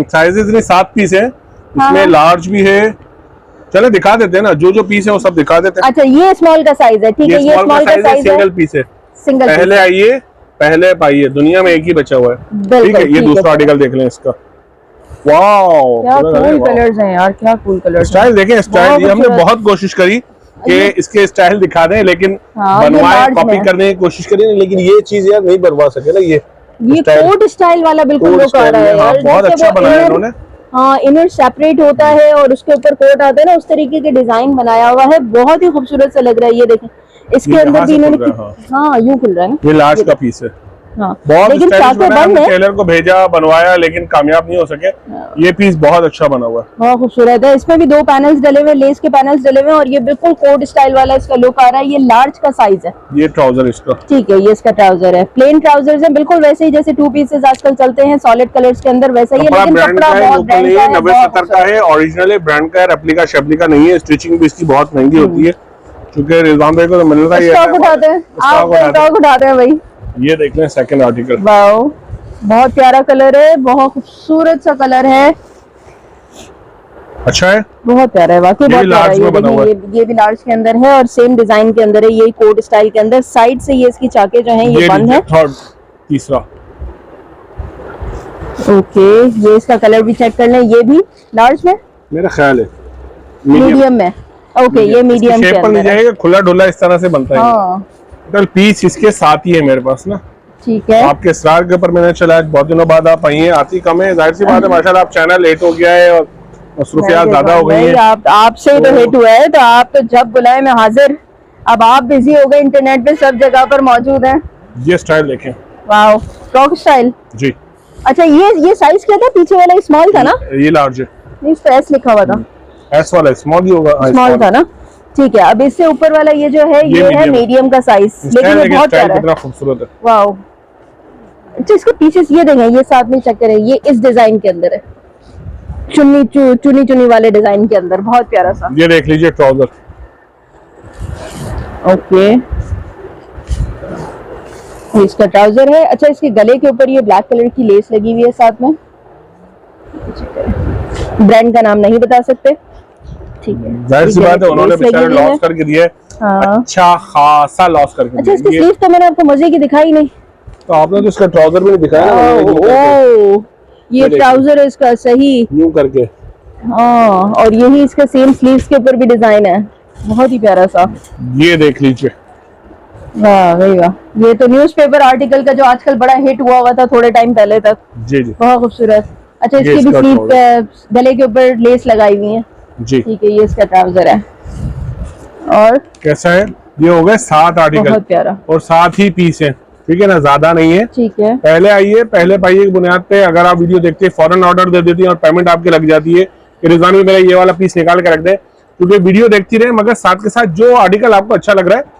साइजेस नहीं 7 पीस है इसमें, लार्ज भी है। चले दिखा देते हैं ना, जो पीस है वो सब दिखा देते हैं। अच्छा ये स्मॉल का साइज है, ठीक है। ये स्मॉल का साइज है, सिंगल पीस है, सिंगल पहले आइए पहले पाइए, दुनिया में एक ही बचा हुआ है, ठीक है। ये दूसरा आर्टिकल देख लें इसका, वाओ क्या कूल कलर्स हैं यार, क्या कूल कलर्स। स्टाइल देखें, स्टाइल हमने बहुत कोशिश करी कि इसके स्टाइल दिखा दें, लेकिन बनवाए कॉपी करने की कोशिश करी, लेकिन ये चीज यार नहीं बनवा सके ना। ये कोट स्टाइल वाला बिल्कुल लुक आ रहा है यार, बहुत अच्छा बनाया इन्होंने। हाँ इनर सेपरेट होता है और उसके ऊपर कोट आता है ना, उस तरीके के डिजाइन बनाया हुआ है, बहुत ही खूबसूरत सा लग रहा है। ये देखें इसके अंदर भी इन्होंने, हाँ यूं खुल रहा है ना, ये लार्ज का पीस है, हाँ बहुत लेकिन चाके बंद है। टेलर को भेजा, बनवाया, लेकिन कामयाब नहीं हो सके। ये पीस बहुत अच्छा बना हुआ है, बहुत खूबसूरत है। इसमें भी 2 पैनल्स डले हुए, लेस के पैनल्स डले हुए, और ये बिल्कुल कोट स्टाइल वाला इसका लुक आ रहा है। ये लार्ज का साइज है, ये ट्राउजर इसका, ठीक है। ये इसका ट्राउजर है, प्लेन ट्राउजर्स है, बिल्कुल वैसे ही जैसे 2 पीसेस आजकल चलते हैं सॉलिड कलर्स के अंदर, वैसा ही है, लेकिन कपड़ा बहुत ब्रांड का है, 90-70 का है, ओरिजिनल ब्रांड का है, रेप्लिका शेप्लिका नहीं है। स्टिचिंग भी इसकी बहुत महंगी होती है, क्योंकि रिजवान भाई को तो मिल रहा है। स्टॉक उठाते हैं, आप स्टॉक उठाते हैं भाई। ये देख लें सेकंड आर्टिकल, वाओ बहुत प्यारा कलर है, बहुत खूबसूरत सा कलर है, अच्छा है, बहुत प्यारा है वाकई, बहुत प्यारा है। ये भी लार्ज के अंदर है और सेम डिजाइन के अंदर है, यही कोट स्टाइल के अंदर। साइड से ये इसकी चाके जो हैं ये बंद है। थर्ड तीसरा, ओके ये इसका कलर भी चेक कर लें, ये भी लार्ज में, मेरा ख्याल है मीडियम में। ओके ये मीडियम के अंदर है, खुला डुला इस तरह से बनता है। हाँ टोटल पीस इसके साथ ही है मेरे पास ना, ठीक है। आपके इसरार के ऊपर मैंने चला, बहुत दिनों बाद आप आई हैं, आती कम है, जाहिर सी बात है माशाल्लाह आप चैनल लेट हो गया है और मसरूफियात ज्यादा हो गई है। आपसे तो हिट हुआ है, तो आप तो जब बुलाए मैं हाजिर। अब आप बिजी हो गए, इंटरनेट पे सब जगह पर मौजूद हैं। ये स्टाइल देखें, वाओ फ्रॉक स्टाइल जी। अच्छा ये साइज क्या था? पीछे वाला स्मॉल था ना? ये लार्ज है, नहीं इस पे एस लिखा हुआ था, एस वाला स्मॉल ही होगा, स्मॉल था ना, ठीक है। अब इससे ऊपर वाला ये जो है ये है मीडियम का साइज, लेकिन ये बहुत प्यारा है, कितना खूबसूरत है। वाओ अच्छा, इसके पीसेस ये देंगे, ये साथ में चक्कर है, ये इस डिजाइन के अंदर है, चुनी चुनी वाले डिजाइन के अंदर, बहुत प्यारा सा। ये देख लीजिए ट्राउजर। ओके, इसका ट्राउजर है। अच्छा, इसके गले के ऊपर ये ब्लैक कलर की लेस लगी हुई है साथ में, ब्रांड का नाम नहीं बता सकते, ठीक है, जाहिर सी बात है उन्होंने बेचारे लॉस करके दिया है। हाँ। अच्छा खासा लॉस करके। अच्छा, इसकी स्लीव तो मैंने आपको मजे की दिखाई नहीं, तो आपने तो इसका ट्राउजर भी नहीं दिखाया ना। ये ट्राउजर है इसका, सही यूं करके। हाँ, और यही इसका सेम स्लीव्स के ऊपर भी डिजाइन है, बहुत ही प्यारा सा। ये देख लीजिए, वाह भाई वाह, ये तो न्यूज़पेपर आर्टिकल का जो आजकल बड़ा हिट हुआ था थोड़े टाइम पहले तक। जी जी, बहुत खूबसूरत। अच्छा, इसकी भी स्लीव गले के ऊपर लेस लगाई हुई है जी, ठीक है, ये इसका ट्राउजर है। और कैसा है? ये हो गए 7 आर्टिकल, बहुत प्यारा, और 7 ही पीस है, ठीक है ना, ज्यादा नहीं है, ठीक है। पहले आइए, पहले पाइए की बुनियाद पे अगर आप वीडियो देखते हैं फौरन ऑर्डर दे देती है और पेमेंट आपकी लग जाती है कि रिजवान में मेरा ये वाला पीस निकाल के रख दे, क्योंकि वीडियो देखती रहे, मगर साथ के साथ जो आर्टिकल आपको अच्छा लग रहा है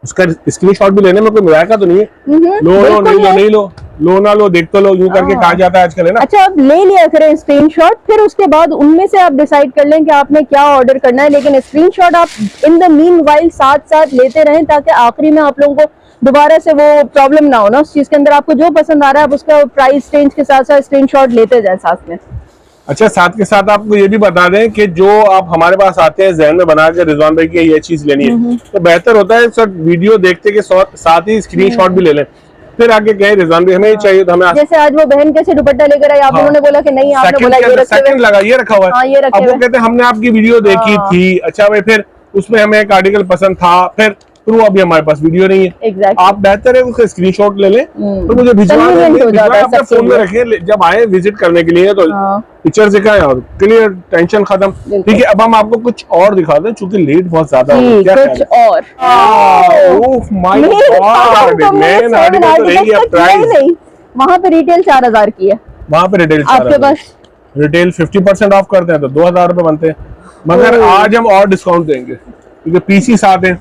उसका स्क्रीनशॉट भी लेने में कोई मजाका तो नहीं है। नहीं लो ना लो, देख तो लो, यूं करके कहा जाता है आजकल, है ना। अच्छा, आप ले लिया करें स्क्रीनशॉट, फिर उसके बाद उनमें से आप डिसाइड कर लें कि आपने क्या ऑर्डर करना है, लेकिन स्क्रीनशॉट आप इन द मीनवाइल साथ साथ लेते रहें, ताकि आखिरी में आप लोगों को दोबारा से वो प्रॉब्लम ना हो ना उस चीज के अंदर। आपको जो पसंद आ रहा है आप उसका प्राइस रेंज के साथ साथ स्क्रीनशॉट लेते जाए साथ में। अच्छा, साथ के साथ आपको ये भी बता दें कि जो आप हमारे पास आते हैं जहन में बना के रिजवान भाई की ये चीज लेनी है, तो बेहतर होता है सर वीडियो देखते के साथ ही स्क्रीनशॉट भी ले लें, फिर आगे कहे रिजवान भाई हमें ये चाहिए, तो हमें जैसे आज वो बहन कैसे दुपट्टा लेकर आई, आप उन्होंने बोला कि नहीं, आपने बोला ये सेकंड लगा, ये रखा हुआ है, अब वो कहते हैं हमने आपकी वीडियो देखी थी, अच्छा भाई फिर उसमें हमें एक आर्टिकल पसंद था, फिर वो अभी हमारे पास वीडियो नहीं है। exactly. आप बेहतर है उसका स्क्रीनशॉट ले लें, तो मुझे भिजवा अपने फोन में रखें, जब आए विजिट करने के लिए तो पिक्चर दिखाएं और क्लियर, टेंशन खत्म, ठीक है। अब हम आपको कुछ और दिखा दें, चूंकि लेट बहुत ज्यादा हो गया, कुछ और। Oh my God, main article तो रहेगी अब प्राइस, वहां पे रिटेल 4000 की है, वहां पे रिटेल आपके पास रिटेल 50% ऑफ करते हैं तो 2000 रुपए बनते हैं, मगर आज हम और डिस्काउंट देंगे क्योंकि पीसी साथ हैं।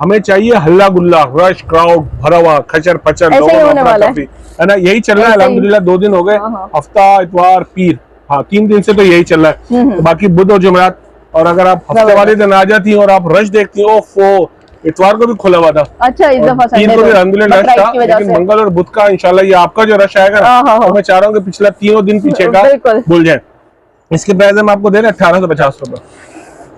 हमें चाहिए हल्ला गुल्ला, रश, क्राउड, भरा हुआ, खचर पचर, है ना, यही चल रहा है अल्हम्दुलिल्लाह। 2 दिन हो गए, हफ्ता, इतवार, पीर, हाँ 3 दिन से तो यही चल रहा है, तो बाकी बुध और जुमेरात, और अगर आप हफ्ते वाले दिन आ जाती और आप रश देखती हो, इतवार को भी खुला हुआ था, अच्छा इस दफा 3 को भी अल्हम्दुलिल्लाह रश था, लेकिन मंगल और बुध का इंशाल्लाह ये आपका जो रश आएगा ना, तो मैं चाह रहा हूँ कि पिछला 3 दिन पीछे का भूल जाए। इसके प्राइस हम आपको दे रहे हैं 1850 रुपए।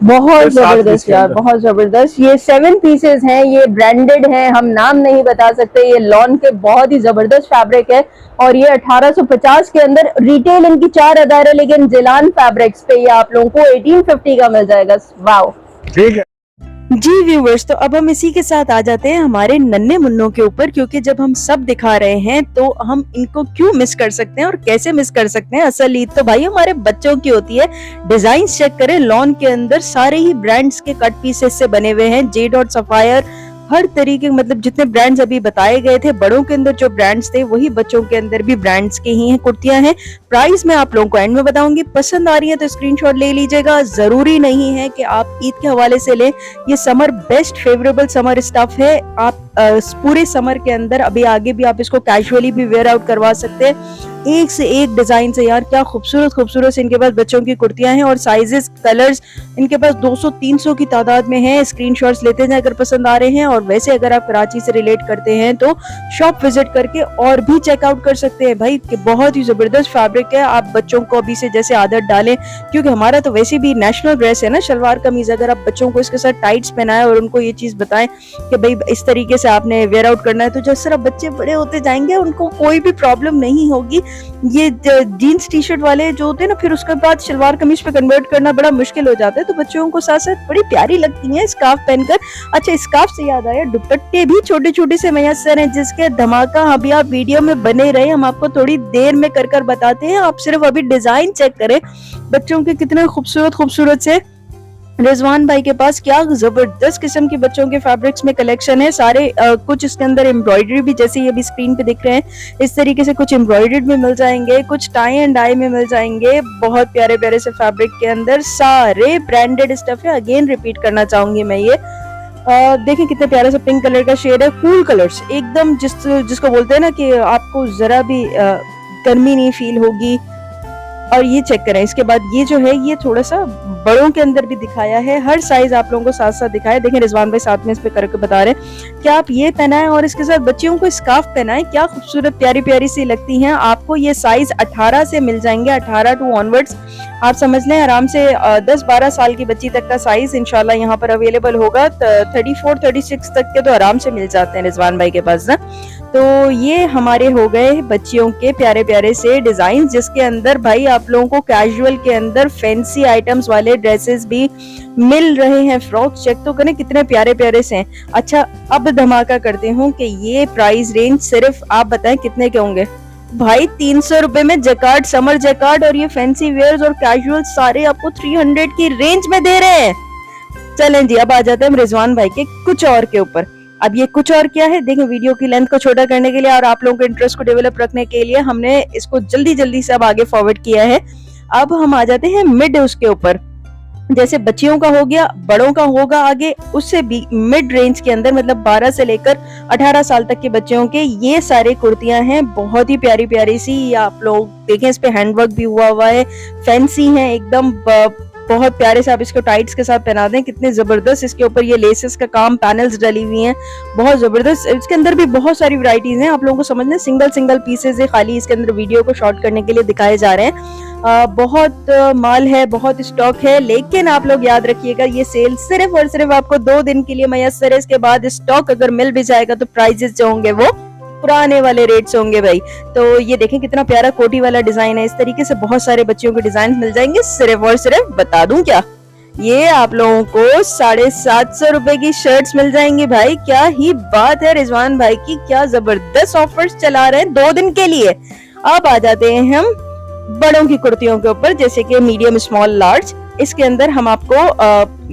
बहुत जबरदस्त यार, बहुत जबरदस्त। ये 7 पीसेस हैं, ये ब्रांडेड हैं, हम नाम नहीं बता सकते। ये लॉन के बहुत ही जबरदस्त फैब्रिक है और ये 1850 के अंदर रिटेल इनकी 4000 है, लेकिन जिलान फैब्रिक्स पे ये आप लोगों को 1850 का मिल जाएगा। वाओ, ठीक है जी व्यूवर्स, तो अब हम इसी के साथ आ जाते हैं हमारे नन्हे मुन्नों के ऊपर, क्योंकि जब हम सब दिखा रहे हैं तो हम इनको क्यों मिस कर सकते हैं और कैसे मिस कर सकते हैं। असल ईद तो भाई हमारे बच्चों की होती है। डिजाइन चेक करें, लॉन के अंदर सारे ही ब्रांड्स के कट पीसेस से बने हुए हैं, जे डॉट सफायर, हर तरीके, मतलब जितने ब्रांड्स अभी बताए गए थे, बड़ों के अंदर जो ब्रांड्स थे वही बच्चों के अंदर भी ब्रांड्स के ही हैं कुर्तियां हैं। प्राइस मैं आप लोगों को एंड में बताऊंगी, पसंद आ रही है तो स्क्रीनशॉट ले लीजिएगा। जरूरी नहीं है कि आप ईद के हवाले से लें, ये summer best favourable summer stuff है। आप पूरे समर के अंदर अभी आगे भी आप इसको कैजुअली भी वेयर आउट करवा सकते हैं। एक से एक डिजाइन से यार, क्या खूबसूरत खूबसूरत से इनके पास बच्चों की कुर्तियां हैं और साइजेस, कलर्स इनके पास 200-300 की तादाद में है। स्क्रीनशॉट्स लेते हैं अगर पसंद आ रहे हैं, और वैसे अगर आप कराची से रिलेट करते हैं तो शॉप विजिट करके और भी चेकआउट कर सकते हैं भाई, कि बहुत ही जबरदस्त फैब्रिक है। आप बच्चों को अभी से जैसे आदत डालें, क्योंकि हमारा तो वैसे भी नेशनल ड्रेस है ना शलवार कमीज, अगर आप बच्चों को इसके साथ टाइट्स पहनाएं और उनको ये चीज बताएं कि भाई इस तरीके से आपने वेयर आउट करना है, तो जिस तरह बच्चे बड़े होते जाएंगे उनको कोई भी प्रॉब्लम नहीं होगी। ये जीन्स टी शर्ट वाले जो होते हैं ना, फिर उसके बाद शलवार कमीज पे कन्वर्ट करना बड़ा मुश्किल हो जाता है, तो बच्चों को साथ साथ बड़ी प्यारी लगती है स्कार्फ पहनकर। अच्छा, स्कार्फ से याद आया, दुपट्टे भी छोटे छोटे से मैसर हैं, जिसके धमाका अभी आप वीडियो में बने रहे, हम आपको थोड़ी देर में कर बताते हैं। आप सिर्फ अभी डिजाइन चेक करें बच्चों के, कितने खूबसूरत खूबसूरत से रिजवान भाई के पास क्या जबरदस्त किस्म के बच्चों के फैब्रिक्स में कलेक्शन है सारे। कुछ इसके अंदर एम्ब्रॉयडरी भी, जैसे ये अभी स्क्रीन पे दिख रहे हैं, इस तरीके से कुछ एम्ब्रॉयडर्ड में मिल जाएंगे, कुछ टाई एंड डाई में मिल जाएंगे। बहुत प्यारे प्यारे से फैब्रिक के अंदर सारे ब्रांडेड स्टफ है। अगेन रिपीट करना चाहूंगी मैं, ये देखें कितने प्यारा सा पिंक कलर का शेड है, कूल कलर्स एकदम, जिसको बोलते हैं ना कि आपको जरा भी गर्मी नहीं फील होगी। और ये चेक करें, इसके बाद ये जो है ये थोड़ा सा बड़ों के अंदर भी दिखाया है, हर साइज आप लोगों को साथ साथ दिखाया। देखें रिजवान भाई साथ में इस पे करके बता रहे हैं कि आप ये पहनाएं और इसके साथ बच्चियों को स्कार्फ पहनाएं, क्या खूबसूरत प्यारी प्यारी सी लगती हैं। आपको ये साइज 18 से मिल जाएंगे, 18 टू ऑनवर्ड्स आप समझ लें आराम से 10-12 साल की बच्ची तक का साइज इंशाल्लाह यहाँ पर अवेलेबल होगा। 34-36 तक के तो आराम से मिल जाते हैं रिजवान भाई के पास ना। तो ये हमारे हो गए बच्चियों के प्यारे प्यारे से डिजाइन, जिसके अंदर भाई आप लोगों को कैजुअल के अंदर फैंसी आइटम्स वाले ड्रेसेस भी मिल रहे हैं। फ्रॉक चेक तो करें कितने प्यारे प्यारे से हैं। अच्छा अब धमाका करते हूँ कि ये प्राइस रेंज सिर्फ आप बताएं कितने के होंगे भाई? 300 रुपए में जैकार्ड, समर जैकार्ड और ये फैंसी वेयर्स और कैजुअल सारे आपको 300 की रेंज में दे रहे हैं। चलें जी अब आ जाते हैं हम रिजवान भाई के कुछ और के ऊपर। अब ये कुछ और क्या है, देखें वीडियो की लेंथ को छोटा करने के लिए और आप लोगों के इंटरेस्ट को डेवलप रखने के लिए हमने इसको जल्दी जल्दी से अब आगे फॉरवर्ड किया है। अब हम आ जाते हैं मिड उसके ऊपर, जैसे बच्चियों का हो गया, बड़ों का होगा आगे, उससे भी मिड रेंज के अंदर मतलब 12 से लेकर 18 साल तक के बच्चों के ये सारे कुर्तियां हैं, बहुत ही प्यारी प्यारी सी। आप लोग देखें इस पे हैंडवर्क भी हुआ है, फैंसी है एकदम, बहुत प्यारे से आप इसको टाइट्स के साथ पहना दें, कितने जबरदस्त इसके ऊपर ये लेसेस का काम, पैनल्स डली हुई हैं, बहुत जबरदस्त। इसके अंदर भी बहुत सारी वैरायटीज हैं, आप लोगों को समझना सिंगल सिंगल पीसेस है, खाली इसके अंदर वीडियो को शॉर्ट करने के लिए दिखाए जा रहे हैं। बहुत माल है, बहुत स्टॉक है, लेकिन आप लोग याद रखिएगा ये सेल सिर्फ और सिर्फ आपको 2 दिन के लिए मैसर है। इसके बाद स्टॉक अगर मिल भी जाएगा तो प्राइजेस जो होंगे वो पुराने वाले रेट्स होंगे भाई। तो ये देखें कितना प्यारा कोटी वाला डिजाइन है, इस तरीके से बहुत सारे बच्चों के डिजाइन मिल जाएंगे। सिर्फ और सिर्फ बता दूं क्या, ये आप लोगों को 750 रुपए की शर्ट्स मिल जाएंगी भाई। क्या ही बात है, रिजवान भाई की क्या जबरदस्त ऑफर्स चला रहे हैं 2 दिन के लिए। अब आ जाते हैं हम बड़ों की कुर्तियों के ऊपर, जैसे कि मीडियम, स्मॉल, लार्ज। इसके अंदर हम आपको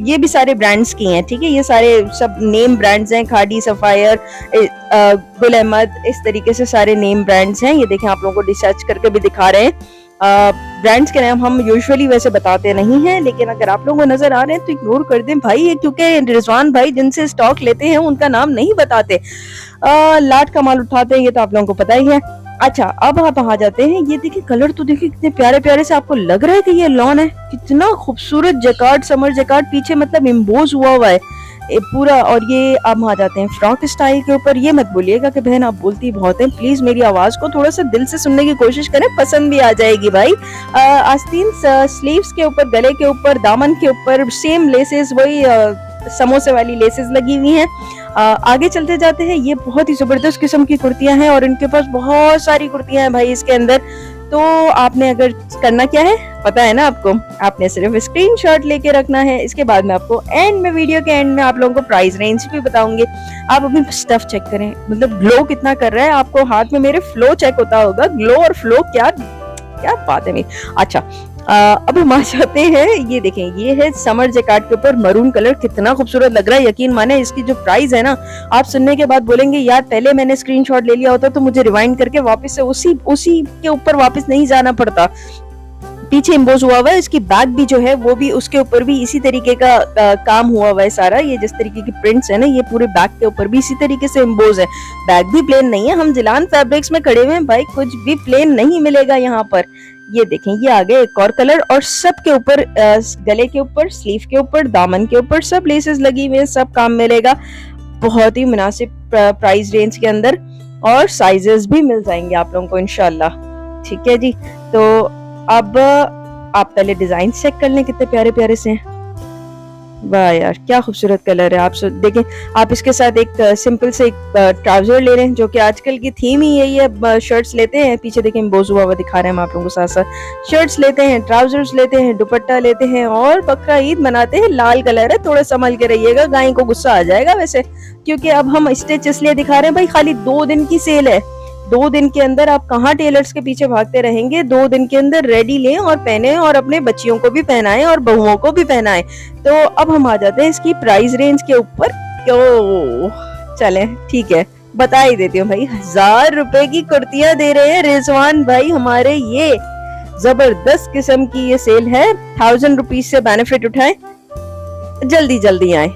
ये भी सारे ब्रांड्स की हैं, ठीक है, ये सारे सब नेम ब्रांड्स हैं, खादी, सफायर, गुल अहमद, इस तरीके से सारे नेम ब्रांड्स हैं। ये देखें आप लोगों को रिसर्च करके भी दिखा रहे हैं। ब्रांड्स के नाम हम यूजुअली वैसे बताते नहीं हैं, लेकिन अगर आप लोगों को नजर आ रहे हैं तो इग्नोर कर दें भाई, ये क्योंकि रिजवान भाई जिनसे स्टॉक लेते हैं उनका नाम नहीं बताते, लाट का माल उठाते हैं, ये तो आप लोगों को पता ही है। अच्छा अब आप आ जाते हैं, ये देखिए कलर तो देखिए कितने प्यारे प्यारे से, आपको लग रहा है कि ये लॉन है, कितना खूबसूरत जैकार्ड, समर जैकार्ड, पीछे मतलब इम्बोज हुआ है पूरा। और ये अब आ जाते हैं फ्रॉक स्टाइल के ऊपर। ये मत बोलिएगा कि बहन आप बोलती बहुत हैं, प्लीज मेरी आवाज को थोड़ा सा दिल से सुनने की कोशिश करें, पसंद भी आ जाएगी भाई। आस्तीन स्लीव्स के ऊपर, गले के ऊपर, दामन के ऊपर सेम लेसेस, वही समोसे वाली लेसेस लगी हुई हैं। आगे चलते जाते हैं, ये बहुत ही जबरदस्त किस्म की कुर्तियां हैं और इनके पास बहुत सारी कुर्तियां हैं भाई इसके अंदर। तो आपने अगर करना क्या है पता है ना आपको, आपने सिर्फ स्क्रीनशॉट लेके रखना है। इसके बाद में आपको एंड में, वीडियो के एंड में आप लोगों को प्राइस रेंज भी बताऊंगी। आप अभी स्टफ चेक करें, मतलब ग्लो कितना कर रहा है, आपको हाथ में मेरे फ्लो चेक होता होगा, ग्लो और फ्लो क्या बात है मेरी। अच्छा अब हम आ जाते हैं, ये देखें ये है समर जैकार्ड के ऊपर मरून कलर, कितना खूबसूरत लग रहा है। यकीन माने इसकी जो प्राइस है ना, आप सुनने के बाद बोलेंगे यार पहले मैंने स्क्रीनशॉट ले लिया होता तो मुझे रिवाइंड करके वापस से उसी के ऊपर वापस नहीं जाना पड़ता। पीछे इम्बोज हुआ हुआ है, इसकी बैक भी जो है वो भी उसके ऊपर भी इसी तरीके का काम हुआ हुआ है सारा। ये जिस तरीके की प्रिंट्स है ना, ये पूरे बैक के ऊपर भी इसी तरीके से इम्बोज है। बैक भी प्लेन नहीं है, हम जिलान फैब्रिक्स में खड़े हुए हैं भाई, कुछ भी प्लेन नहीं मिलेगा यहाँ पर। ये देखें ये आ गए एक और कलर, और सब के ऊपर गले के ऊपर, स्लीव के ऊपर, दामन के ऊपर सब लेसेस लगी हुई है, सब काम मिलेगा बहुत ही मुनासिब प्राइस रेंज के अंदर, और साइजेस भी मिल जाएंगे आप लोगों को इंशाल्लाह। ठीक है जी, तो अब आप पहले डिजाइन चेक कर लें कितने प्यारे प्यारे से हैं। वाह यार क्या खूबसूरत कलर है। आप देखें, आप इसके साथ एक सिंपल से एक ट्राउजर ले लें, जो कि आजकल की थीम ही यही है, शर्ट्स लेते हैं, पीछे देखें बोझ हुआ दिखा रहे हैं हम आप लोगों को, साथ साथ शर्ट्स लेते हैं, ट्राउजर्स लेते हैं, दुपट्टा लेते हैं, और बकरा ईद मनाते हैं। लाल कलर है, थोड़ा संभल के रहिएगा, गाय को गुस्सा आ जाएगा वैसे, क्योंकि अब हम स्टिच इसलिए दिखा रहे हैं भाई, खाली 2 दिन की सेल है। 2 दिन के अंदर आप कहाँ टेलर्स के पीछे भागते रहेंगे, 2 दिन के अंदर रेडी लें और पहने, और अपने बच्चियों को भी पहनाएं और बहुओं को भी पहनाएं। तो अब हम आ जाते हैं इसकी प्राइस रेंज के ऊपर। चले ठीक है, बता ही देती हूँ भाई, 1000 रुपए की कुर्तियां दे रहे हैं रिजवान भाई हमारे। ये जबरदस्त किस्म की ये सेल है, 1000 रुपीज से बेनिफिट उठाएं, जल्दी जल्दी आए।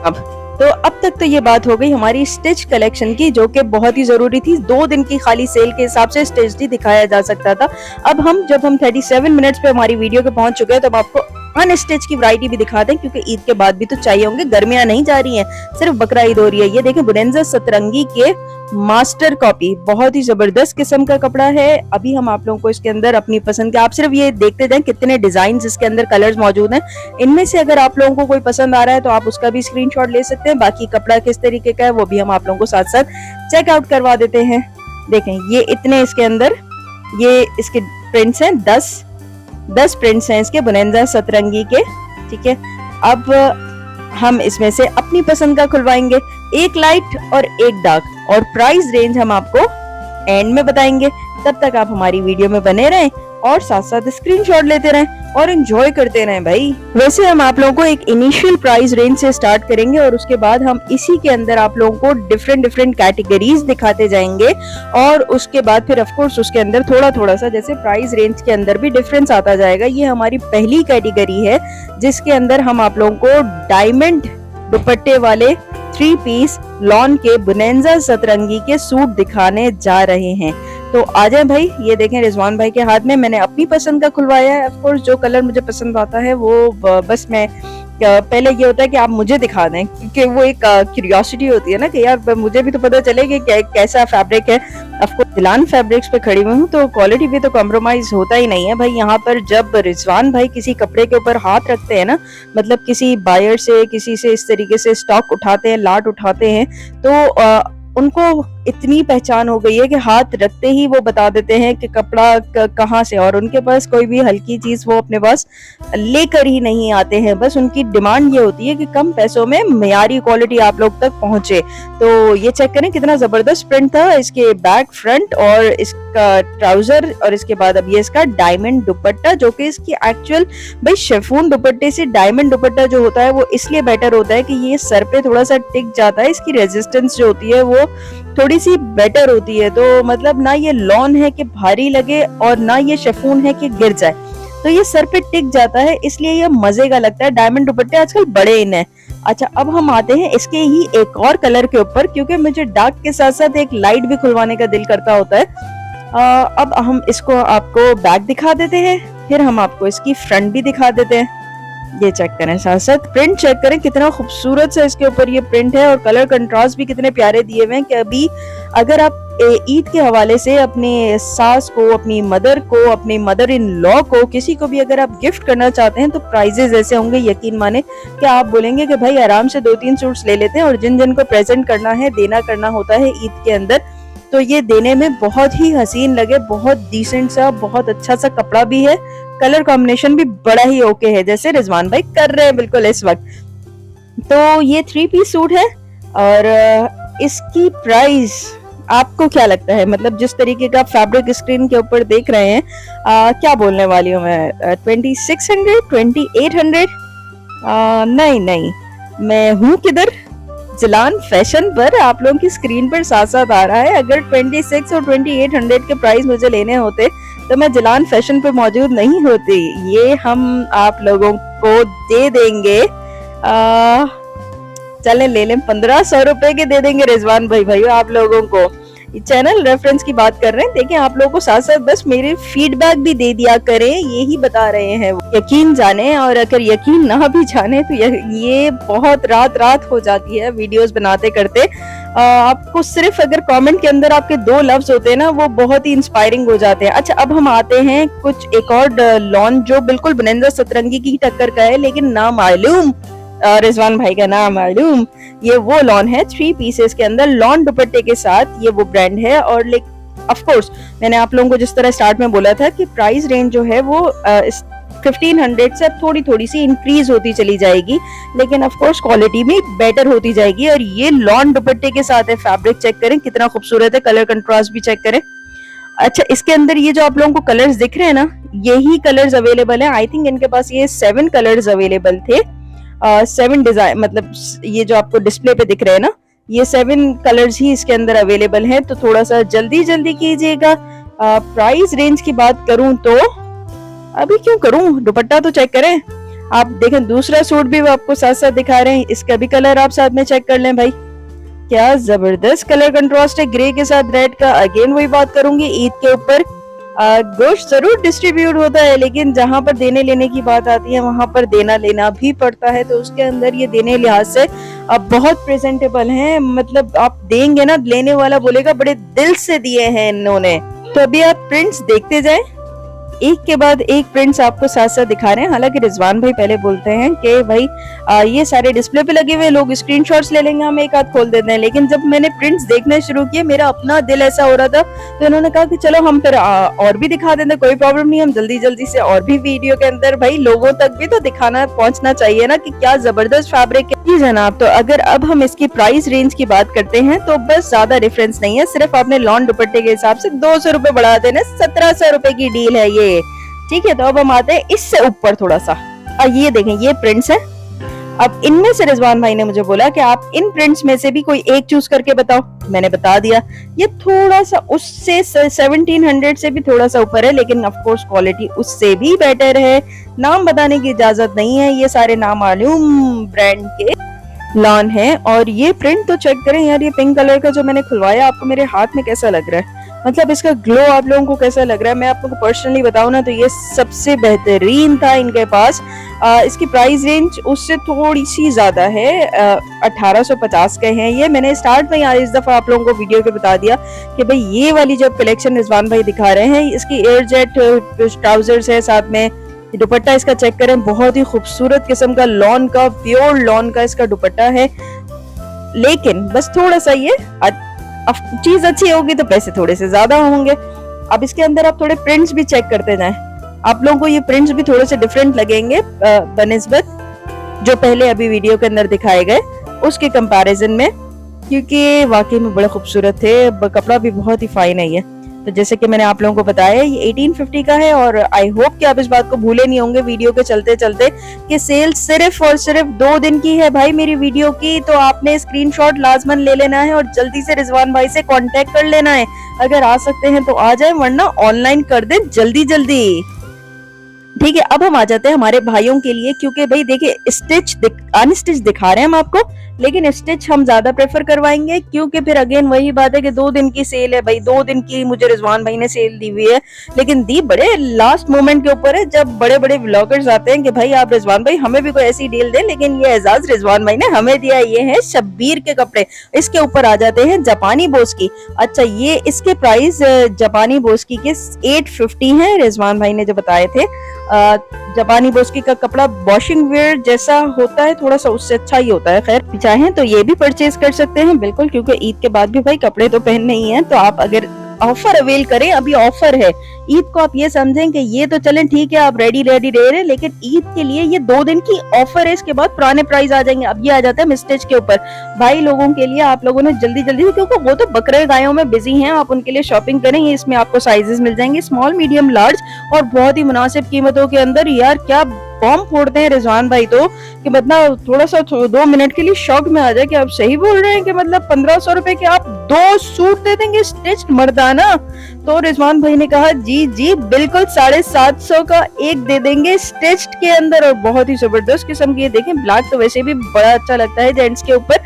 अब तक तो ये बात हो गई हमारी स्टिच कलेक्शन की, जो कि बहुत ही जरूरी थी। 2 दिन की खाली सेल के हिसाब से स्टिच ही दिखाया जा सकता था। अब जब हम 37 मिनट्स पे हमारी वीडियो के पहुंच चुके हैं, तो अब आपको अनस्टिच की वैरायटी भी दिखाते हैं, क्योंकि ईद के बाद भी तो चाहिए होंगे। गर्मियां नहीं जा रही हैं, सिर्फ बकरा ईद हो रही है। ये देखें, बुनेंजा सतरंगी के मास्टर कॉपी, बहुत ही जबरदस्त किस्म का कपड़ा है। अभी हम आप लोगों को इसके अंदर अपनी पसंद के, आप सिर्फ ये देखते जाएं कितने डिजाइन इसके अंदर, कलर्स मौजूद हैं। इनमें से अगर आप लोगों को कोई पसंद आ रहा है तो आप उसका भी स्क्रीनशॉट ले सकते हैं। बाकी कपड़ा किस तरीके का है वो भी हम आप लोगों को साथ साथ चेकआउट करवा देते हैं। देखें, ये इतने इसके अंदर ये इसके प्रिंट्स हैं, 10 प्रिंट्स हैं इसके बुनेंजा सतरंगी के। ठीक है, अब हम इसमें से अपनी पसंद का खुलवाएंगे, एक लाइट और एक डार्क, और प्राइस रेंज हम आपको एंड में बताएंगे। तब तक आप हमारी वीडियो में बने रहें और साथ साथ स्क्रीनशॉट लेते रहें और एंजॉय करते रहें भाई। वैसे हम आप लोगों को एक इनिशियल प्राइस रेंज से स्टार्ट करेंगे और उसके बाद हम इसी के अंदर आप लोगों को डिफरेंट कैटेगरीज दिखाते जाएंगे, और उसके बाद फिर ऑफ कोर्स उसके अंदर थोड़ा सा जैसे प्राइस रेंज के अंदर भी डिफरेंस आता जाएगा। ये हमारी पहली कैटेगरी है जिसके अंदर हम आप लोगों को डायमंड दुपट्टे वाले 3 पीस लॉन के बुनेंजा सतरंगी के सूट दिखाने जा रहे हैं। तो आ जाए भाई। ये देखें, रिजवान भाई के हाथ में मैंने अपनी पसंद का खुलवाया है। ऑफ कोर्स जो कलर मुझे पसंद आता है वो बस मैं पहले ये होता है कि आप मुझे दिखा दें, क्योंकि वो एक क्यूरियोसिटी होती है ना कि यार मुझे भी तो पता चले कि कैसा फैब्रिक है। ऑफ कोर्स दिलान फैब्रिक्स पे खड़ी हुई हूँ तो क्वालिटी भी तो कॉम्प्रोमाइज होता ही नहीं है भाई। यहाँ पर जब रिजवान भाई किसी कपड़े के ऊपर हाथ रखते हैं ना, मतलब किसी बायर से किसी से इस तरीके से स्टॉक उठाते हैं, लाट उठाते हैं, तो उनको इतनी पहचान हो गई है कि हाथ रखते ही वो बता देते हैं कि कपड़ा कहाँ से, और उनके पास कोई भी हल्की चीज वो अपने पास लेकर ही नहीं आते हैं। बस उनकी डिमांड ये होती है कि कम पैसों में मियारी क्वालिटी आप लोग तक पहुंचे। तो ये चेक करें कितना जबरदस्त प्रिंट था, इसके बैक फ्रंट और इसका ट्राउजर, और इसके बाद अब ये इसका डायमंड दुपट्टा, जो कि इसकी एक्चुअल भाई शिफॉन दुपट्टे से डायमंड दुपट्टा जो होता है वो इसलिए बेटर होता है कि ये सर पे थोड़ा सा टिक जाता है, इसकी रेजिस्टेंस जो होती है वो थोड़ी सी बेटर होती है। तो मतलब ना ये लॉन है कि भारी लगे और ना ये शिफॉन है कि गिर जाए, तो ये सर पे टिक जाता है, इसलिए ये मजे का लगता है। डायमंड दुपट्टे आजकल बड़े इन है। अच्छा, अब हम आते हैं इसके ही एक और कलर के ऊपर, क्योंकि मुझे डार्क के साथ साथ एक लाइट भी खुलवाने का दिल करता होता है। अब हम इसको आपको बैक दिखा देते हैं, फिर हम आपको इसकी फ्रंट भी दिखा देते हैं। ये चेक करें, साथ साथ प्रिंट चेक करें कितना खूबसूरत सा इसके ऊपर ये प्रिंट है, और कलर कंट्रास्ट भी कितने प्यारे दिए हुए हैं कि अभी अगर आप ईद के हवाले से अपने सास को, अपनी मदर को, अपनी मदर इन लॉ को, किसी को भी अगर आप गिफ्ट करना चाहते हैं तो प्राइजेस ऐसे होंगे, यकीन माने कि आप बोलेंगे कि भाई आराम से 2-3 सूट्स ले लेते हैं। और जिन जिन को प्रेजेंट करना है, देना करना होता है ईद के अंदर, तो ये देने में बहुत ही हसीन लगे, बहुत डिसेंट सा, बहुत अच्छा सा कपड़ा भी है, कलर कॉम्बिनेशन भी बड़ा ही ओके है, जैसे रिजवान भाई कर रहे हैं बिल्कुल इस वक्त। तो ये 3 पीस सूट है, और इसकी प्राइस आपको क्या लगता है? मतलब जिस तरीके का फैब्रिक स्क्रीन के ऊपर देख रहे हैं, क्या बोलने वाली हूँ मैं, 2600, 2800? नहीं, मैं हूँ किधर, जिलान फैशन पर आप लोगों की स्क्रीन पर साथ साथ आ रहा है। अगर 26 और 2800 के प्राइस मुझे लेने होते तो मैं जिलान फैशन पे मौजूद नहीं होती। ये हम आप लोगों को दे देंगे, चले ले लें, 1500 रुपए के दे देंगे रिजवान भाई आप लोगों को। चैनल रेफरेंस की बात कर रहे हैं, देखिए आप लोगों को साथ साथ बस मेरे फीडबैक भी दे दिया करें, यही बता रहे हैं। यकीन जाने, और अगर यकीन ना भी जाने तो ये बहुत रात हो जाती है वीडियोस बनाते करते। आपको सिर्फ अगर कमेंट के अंदर आपके 2 लफ्ज होते हैं ना, वो बहुत ही इंस्पायरिंग हो जाते हैं। अच्छा, अब हम आते हैं कुछ एक और लॉन जो बिल्कुल बुनेंजा सतरंगी की टक्कर का है, लेकिन ना मालूम, रिजवान भाई का नाम मालूम। ये वो लॉन है 3 पीसेस के अंदर लॉन दुपट्टे के साथ, ये वो ब्रांड है। और ऑफ कोर्स मैंने आप लोगों को जिस तरह स्टार्ट में बोला था कि प्राइस रेंज जो है वो 1500 से थोड़ी सी इंक्रीज होती चली जाएगी, लेकिन ऑफ कोर्स क्वालिटी भी बेटर होती जाएगी। और ये लॉन दुपट्टे के साथ है, फैब्रिक चेक करें कितना खूबसूरत है, कलर कंट्रास्ट भी चेक करें। अच्छा, इसके अंदर ये जो आप लोगों को कलर्स दिख रहे हैं ना, यही कलर्स अवेलेबल है। आई थिंक इनके पास ये 7 कलर्स अवेलेबल थे, 7 डिजाइन, मतलब ये जो आपको डिस्प्ले पे दिख रहे हैं ना, ये 7 कलर्स ही इसके अंदर अवेलेबल हैं। तो थोड़ा सा जल्दी कीजिएगा। प्राइस रेंज की बात करूं तो अभी क्यों करूं, दुपट्टा तो चेक करें। आप देखें दूसरा सूट भी वो आपको साथ साथ दिखा रहे हैं, इसका भी कलर आप साथ में चेक कर लें भाई, क्या जबरदस्त कलर कंट्रास्ट है ग्रे के साथ रेड का। अगेन वही बात करूंगी, ईद के ऊपर गोश्त जरूर डिस्ट्रीब्यूट होता है, लेकिन जहां पर देने लेने की बात आती है वहां पर देना लेना भी पड़ता है, तो उसके अंदर ये देने लिहाज से अब बहुत प्रेजेंटेबल हैं, मतलब आप देंगे ना, लेने वाला बोलेगा बड़े दिल से दिए हैं इन्होंने। तो अभी आप प्रिंट्स देखते जाएं, एक के बाद एक प्रिंट्स आपको साथ साथ दिखा रहे हैं। हालांकि रिजवान भाई पहले बोलते हैं कि भाई ये सारे डिस्प्ले पे लगे हुए, लोग स्क्रीनशॉट्स ले लेंगे, हम एक आध खोल देते हैं, लेकिन जब मैंने प्रिंट्स देखने शुरू किए मेरा अपना दिल ऐसा हो रहा था, तो इन्होंने कहा कि चलो हम फिर और भी दिखा देते, कोई प्रॉब्लम नहीं, हम जल्दी जल्दी से और भी वीडियो के अंदर भाई लोगों तक भी तो दिखाना पहुंचना चाहिए ना कि क्या जबरदस्त फैब्रिक है। जी जनाब, तो अगर अब हम इसकी प्राइस रेंज की बात करते हैं तो बस ज्यादा डिफरेंस नहीं है, सिर्फ आपने लॉन दुपट्टे के हिसाब से 200 रुपए बढ़ा देने, 1700 रुपए की डील है ये, ठीक है। तो अब हम आते हैं इससे ऊपर थोड़ा सा, ये देखें ये प्रिंट्स है। अब इनमें से रिजवान भाई ने मुझे बोला कि आप इन प्रिंट्स में से भी कोई एक चूज करके बताओ, मैंने बता दिया। ये थोड़ा सा उससे 1700 से भी थोड़ा सा ऊपर है, लेकिन ऑफ कोर्स क्वालिटी उससे भी बेटर है। नाम बताने की इजाजत नहीं है, ये सारे नाम मालूम ब्रांड के लॉन है। और ये प्रिंट तो चेक करें यार, ये पिंक कलर का जो मैंने खुलवाया आपको मेरे हाथ में कैसा लग रहा है, मतलब इसका ग्लो आप लोगों को कैसा लग रहा है। मैं आप लोगों को पर्सनली बताऊं ना तो ये सबसे बेहतरीन था इनके पास। इसकी प्राइस रेंज उससे थोड़ी सी ज्यादा है, 1850 के हैं ये। मैंने स्टार्ट में यार इस दफा आप लोगों को वीडियो के बता दिया कि भाई ये वाली जो कलेक्शन रिजवान भाई दिखा रहे हैं, इसकी एयर जेट ट्राउजर्स है, साथ में दुपट्टा इसका चेक करें, बहुत ही खूबसूरत किस्म का लॉन का, प्योर लॉन का इसका दुपट्टा है। लेकिन बस थोड़ा सा ये चीज अच्छी होगी तो पैसे थोड़े से ज्यादा होंगे। अब इसके अंदर आप थोड़े प्रिंट्स भी चेक करते जाएं, आप लोगों को ये प्रिंट्स भी थोड़े से डिफरेंट लगेंगे बनिस्बत जो पहले अभी वीडियो के अंदर दिखाए गए उसके कंपैरिजन में, क्योंकि वाकई में बड़े खूबसूरत थे, कपड़ा भी बहुत ही फाइन है ये। तो जैसे कि मैंने आप लोगों को बताया ये 1850 का है, और आई होप कि आप इस बात को भूले नहीं होंगे वीडियो के चलते चलते कि सेल सिर्फ और सिर्फ 2 दिन की है भाई मेरी वीडियो की। तो आपने स्क्रीनशॉट लाजमन ले लेना है और जल्दी से रिजवान भाई से कांटेक्ट कर लेना है, अगर आ सकते हैं तो आ जाए, वरना ऑनलाइन कर दें जल्दी जल्दी, ठीक है। अब हम आ जाते हैं हमारे भाइयों के लिए, क्योंकि भाई देखिए स्टिच अनस्टिच दिखा रहे हैं हम आपको, लेकिन स्टिच हम ज्यादा प्रेफर करवाएंगे, क्योंकि फिर अगेन वही बात है कि 2 दिन की सेल है भाई, 2 दिन की मुझे रिजवान भाई ने सेल दी हुई है, लेकिन दी बड़े लास्ट मोमेंट के ऊपर है, जब बड़े बड़े व्लॉगर्स आते हैं कि भाई आप रिजवान भाई हमें भी कोई ऐसी डील दें, लेकिन ये एजाज रिजवान भाई ने हमें दिया। ये है शब्बीर के कपड़े। इसके ऊपर आ जाते हैं जापानी बोस की। अच्छा, ये इसके प्राइस जापानी बोस की के 850 है, रिजवान भाई ने जो बताए थे। जापानी बोस्की का कपड़ा वॉशिंग वेयर जैसा होता है, थोड़ा सा उससे अच्छा ही होता है। खैर चाहें तो ये भी परचेज कर सकते हैं बिल्कुल, क्योंकि ईद के बाद भी भाई कपड़े तो पहनने ही हैं, तो आप अगर ऑफर अवेल करें, अभी ऑफर है ईद को, आप ये समझें कि ये तो चलें ठीक है आप रेडी दे रहे हैं, लेकिन ईद के लिए ये 2 दिन की ऑफर है, इसके बाद पुराने प्राइस आ जाएंगे। अब ये आ जाता है मिस्टेज के ऊपर भाई, लोगों के लिए आप लोगों ने जल्दी जल्दी, क्योंकि वो तो बकरे गायों में बिजी हैं, आप उनके लिए शॉपिंग करें। इसमें आपको साइजेस मिल जाएंगे स्मॉल, मीडियम, लार्ज, और बहुत ही मुनासिब कीमतों के अंदर। यार क्या बॉम्ब फोड़ते हैं रिजवान भाई तो, कि मतलब थोड़ा सा 2 मिनट के लिए शॉक में आ जाए कि आप सही बोल रहे हैं कि मतलब 1500 रुपए के आप 2 सूट दे देंगे स्टिच्ड मर्दाना। तो रिजवान भाई ने कहा जी जी बिल्कुल 750 का एक दे देंगे स्टिच्ड के अंदर, और बहुत ही जबरदस्त किस्म की। देखें ब्लैक तो वैसे भी बड़ा अच्छा लगता है जेंट्स के ऊपर,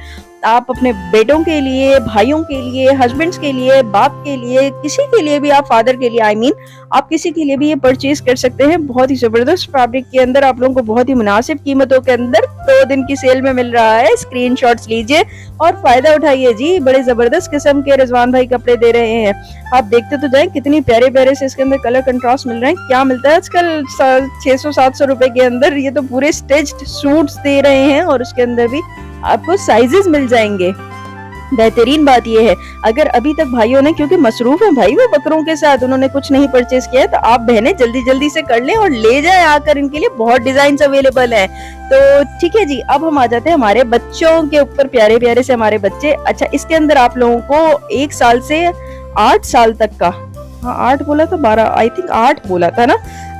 आप अपने बेटों के लिए, भाइयों के लिए, हस्बैंड्स के लिए, बाप के लिए, किसी के लिए भी, आप फादर के लिए आई मीन आप किसी के लिए भी ये परचेज कर सकते हैं। बहुत ही जबरदस्त फैब्रिक के अंदर आप लोगों को बहुत ही मुनासिब कीमतों के अंदर 2 दिन की सेल में मिल रहा है। स्क्रीनशॉट्स लीजिए और फायदा उठाइए जी, बड़े जबरदस्त किस्म के रिजवान भाई कपड़े दे रहे हैं। आप देखते तो जाएं कितनी प्यारे प्यारे से इसके अंदर कलर कंट्रास्ट मिल रहे हैं। क्या मिलता है आजकल 600-700 रुपए के अंदर, ये तो पूरे स्टिच्ड सूट्स दे रहे हैं, और उसके अंदर भी आपको साइजेस मिल जाएंगे। बेहतरीन बात यह है, अगर अभी तक भाइयों ने, क्योंकि मसरूफ है भाई वो बकरों के साथ, उन्होंने कुछ नहीं परचेज किया है, तो आप बहनें जल्दी जल्दी से कर लें और ले जाएं आकर, इनके लिए बहुत डिजाइन अवेलेबल है। तो ठीक है जी, अब हम आ जाते हैं हमारे बच्चों के ऊपर, प्यारे प्यारे से हमारे बच्चे। अच्छा, इसके अंदर आप लोगों को 1 साल से 8 साल तक का, हाँ 8 बोला था, 12 आई थिंक 8 बोला था ना,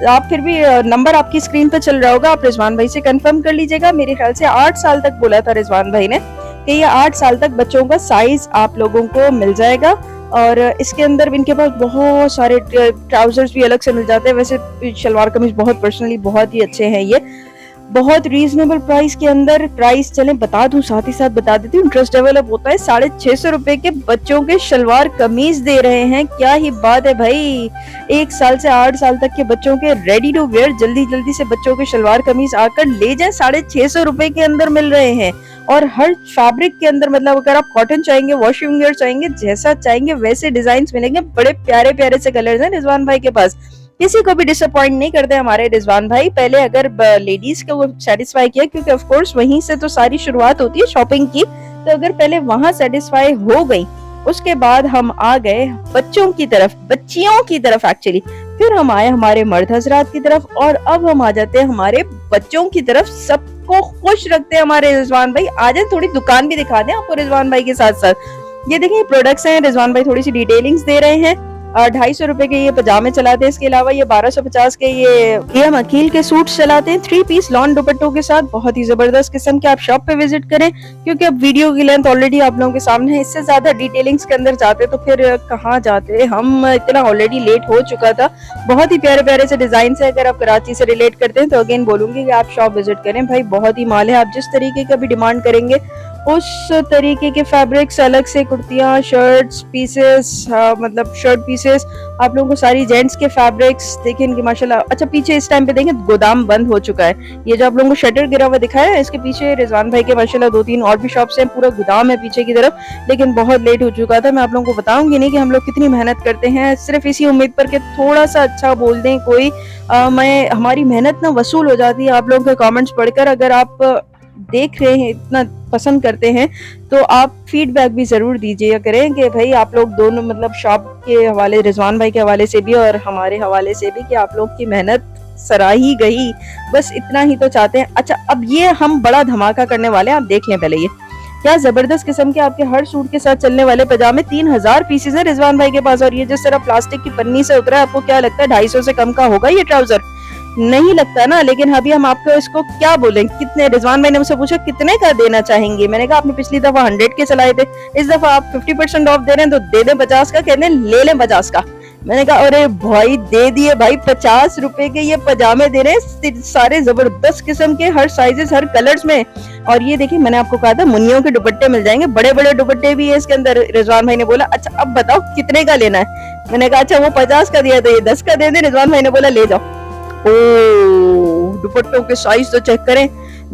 आप फिर भी नंबर आपकी स्क्रीन पे चल रहा होगा, आप रिजवान भाई से कंफर्म कर लीजिएगा। मेरे ख्याल से 8 साल तक बोला था रिजवान भाई ने कि ये 8 साल तक बच्चों का साइज आप लोगों को मिल जाएगा। और इसके अंदर इनके पास बहुत सारे ट्राउजर्स भी अलग से मिल जाते हैं। वैसे शलवार कमीज बहुत पर्सनली बहुत ही अच्छे हैं, ये बहुत रीजनेबल प्राइस के अंदर। प्राइस चलें बता दूं, साथ ही साथ बता देती हूँ, इंटरेस्ट डेवलप होता है। 650 रुपए के बच्चों के शलवार कमीज दे रहे हैं। क्या ही बात है भाई, 1 साल से 8 साल तक के बच्चों के रेडी टू वेयर, जल्दी जल्दी से बच्चों के शलवार कमीज आकर ले जाएं। 650 रुपए के अंदर मिल रहे हैं और हर फैब्रिक के अंदर, मतलब अगर आप कॉटन चाहेंगे, वॉशिंग वेयर चाहेंगे, जैसा चाहेंगे वैसे डिजाइन मिलेंगे। बड़े प्यारे प्यारे से कलर्स हैं रिजवान भाई के पास। किसी को भी डिसअपॉइंट नहीं करते हमारे रिजवान भाई। पहले अगर लेडीज को सेटिस्फाई किया, क्योंकि ऑफ कोर्स वहीं से तो सारी शुरुआत होती है शॉपिंग की, तो अगर पहले वहां सेटिस्फाई हो गई, उसके बाद हम आ गए बच्चों की तरफ, बच्चियों की तरफ एक्चुअली, फिर हम आए हमारे मर्द हजरात की तरफ, और अब हम आ जाते हैं हमारे बच्चों की तरफ। सबको खुश रखते हैं हमारे रिजवान भाई। आ जाए, थोड़ी दुकान भी दिखा दें आपको रिजवान भाई के साथ साथ। ये देखिए प्रोडक्ट्स हैं, रिजवान भाई थोड़ी सी डिटेलिंग्स दे रहे हैं। 250 रुपए के ये पजामे चलाते हैं, इसके अलावा ये 1250 के ये हम अकील के सूट चलाते हैं 3 पीस लॉन दुपट्टों के साथ। बहुत ही जबरदस्त किस्म के। आप शॉप पे विजिट करें, क्योंकि अब वीडियो की लेंथ ऑलरेडी आप लोगों के सामने है। इससे ज्यादा डिटेलिंग्स के अंदर जाते तो फिर कहाँ जाते, हम इतना ऑलरेडी लेट हो चुका था। बहुत ही प्यारे प्यारे से डिजाइन है। अगर आप कराची से रिलेट करते हैं तो अगेन बोलूंगी कि आप शॉप विजिट करें भाई, बहुत ही माल है। आप जिस तरीके का भी डिमांड करेंगे उस तरीके के फैब्रिक्स, अलग से कुर्तियां, शर्ट्स, पीसेस, मतलब शर्ट पीसेस आप लोगों को सारी जेंट्स के फैब्रिक्स देखिए इनकी माशाल्लाह। अच्छा, पीछे इस टाइम पे देखें गोदाम बंद हो चुका है। ये जो आप लोगों को शटर गिरा हुआ दिखाया है, इसके पीछे रिजवान भाई के माशाल्लाह 2-3 और भी शॉप्स हैं, पूरा गोदाम है पीछे की तरफ। लेकिन बहुत लेट हो चुका था। मैं आप लोगों को बताऊंगी नहीं कि हम लोग कितनी मेहनत करते हैं, सिर्फ इसी उम्मीद पर कि थोड़ा सा अच्छा बोल दें कोई। हमारी मेहनत ना वसूल हो जाती है आप लोगों के कमेंट्स पढ़कर। अगर आप देख रहे हैं, इतना पसंद करते हैं, तो आप फीडबैक भी जरूर दीजिएगा करें कि भाई आप लोग दोनों, मतलब शॉप के हवाले, रिजवान भाई के हवाले से भी और हमारे हवाले से भी, कि आप लोग की मेहनत सराही गई। बस इतना ही तो चाहते हैं। अच्छा, अब ये हम बड़ा धमाका करने वाले हैं, आप देख लें पहले। ये क्या जबरदस्त किस्म के आपके हर सूट के साथ चलने वाले पजामे, 3000 पीसेस है रिजवान भाई के पास। और ये जिस तरह प्लास्टिक की पन्नी से उतरा है, आपको क्या लगता है 250 से कम का होगा ये ट्राउजर? नहीं लगता ना। लेकिन अभी हम आपको इसको क्या बोलें, कितने, रिजवान भाई ने मुझसे पूछा कितने का देना चाहेंगे। मैंने कहा आपने पिछली दफा 100 के चलाए थे, इस दफा आप 50% ऑफ दे रहे हैं तो दे दें 50 का। कहते हैं ले लें 50 का। मैंने कहा अरे भाई दे दिए भाई, 50 रुपए के ये पजामे दे रहे हैं, सारे जबरदस्त किस्म के, हर साइजेस, हर कलर्स में। और ये देखिए मैंने आपको कहा था मुनियों के दुपट्टे मिल जाएंगे, बड़े बड़े दुपट्टे भी है इसके अंदर। रिजवान भाई ने बोला अच्छा अब बताओ कितने का लेना है। मैंने कहा अच्छा वो 50 का दिया तो ये 10 का दे दे। रिजवान भाई ने बोला ले जाओ। ओ, दुपट्टों के साइज तो चेक करें,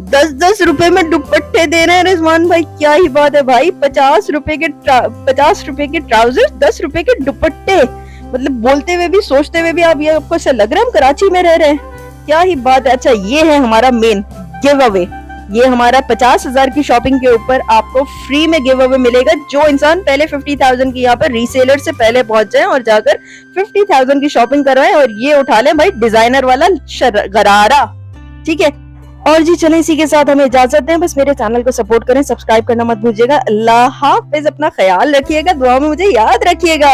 10-10 रुपए में दुपट्टे दे रहे हैं रिजवान भाई। क्या ही बात है भाई, 50 रुपए के ट्राउजर, 10 रुपए के दुपट्टे। मतलब बोलते हुए भी, सोचते हुए भी आप, ये आपको ऐसा लग रहा है हम कराची में रह रहे हैं। क्या ही बात है। अच्छा, ये है हमारा मेन गिव अवे। ये हमारा 50,000 की शॉपिंग के ऊपर आपको फ्री में गिव अवे मिलेगा। जो इंसान पहले 50,000 की यहाँ पर रीसेलर से पहले पहुंच जाए और जाकर 50,000 की शॉपिंग करवाएं, और ये उठा लें भाई डिजाइनर वाला गरारा। ठीक है, और जी चलें इसी के साथ हमें इजाजत दें। बस मेरे चैनल को सपोर्ट करें, सब्सक्राइब करना मत भूलिएगा। अल्लाह हाफिज, अपना ख्याल रखिएगा, दुआ में मुझे याद रखिएगा।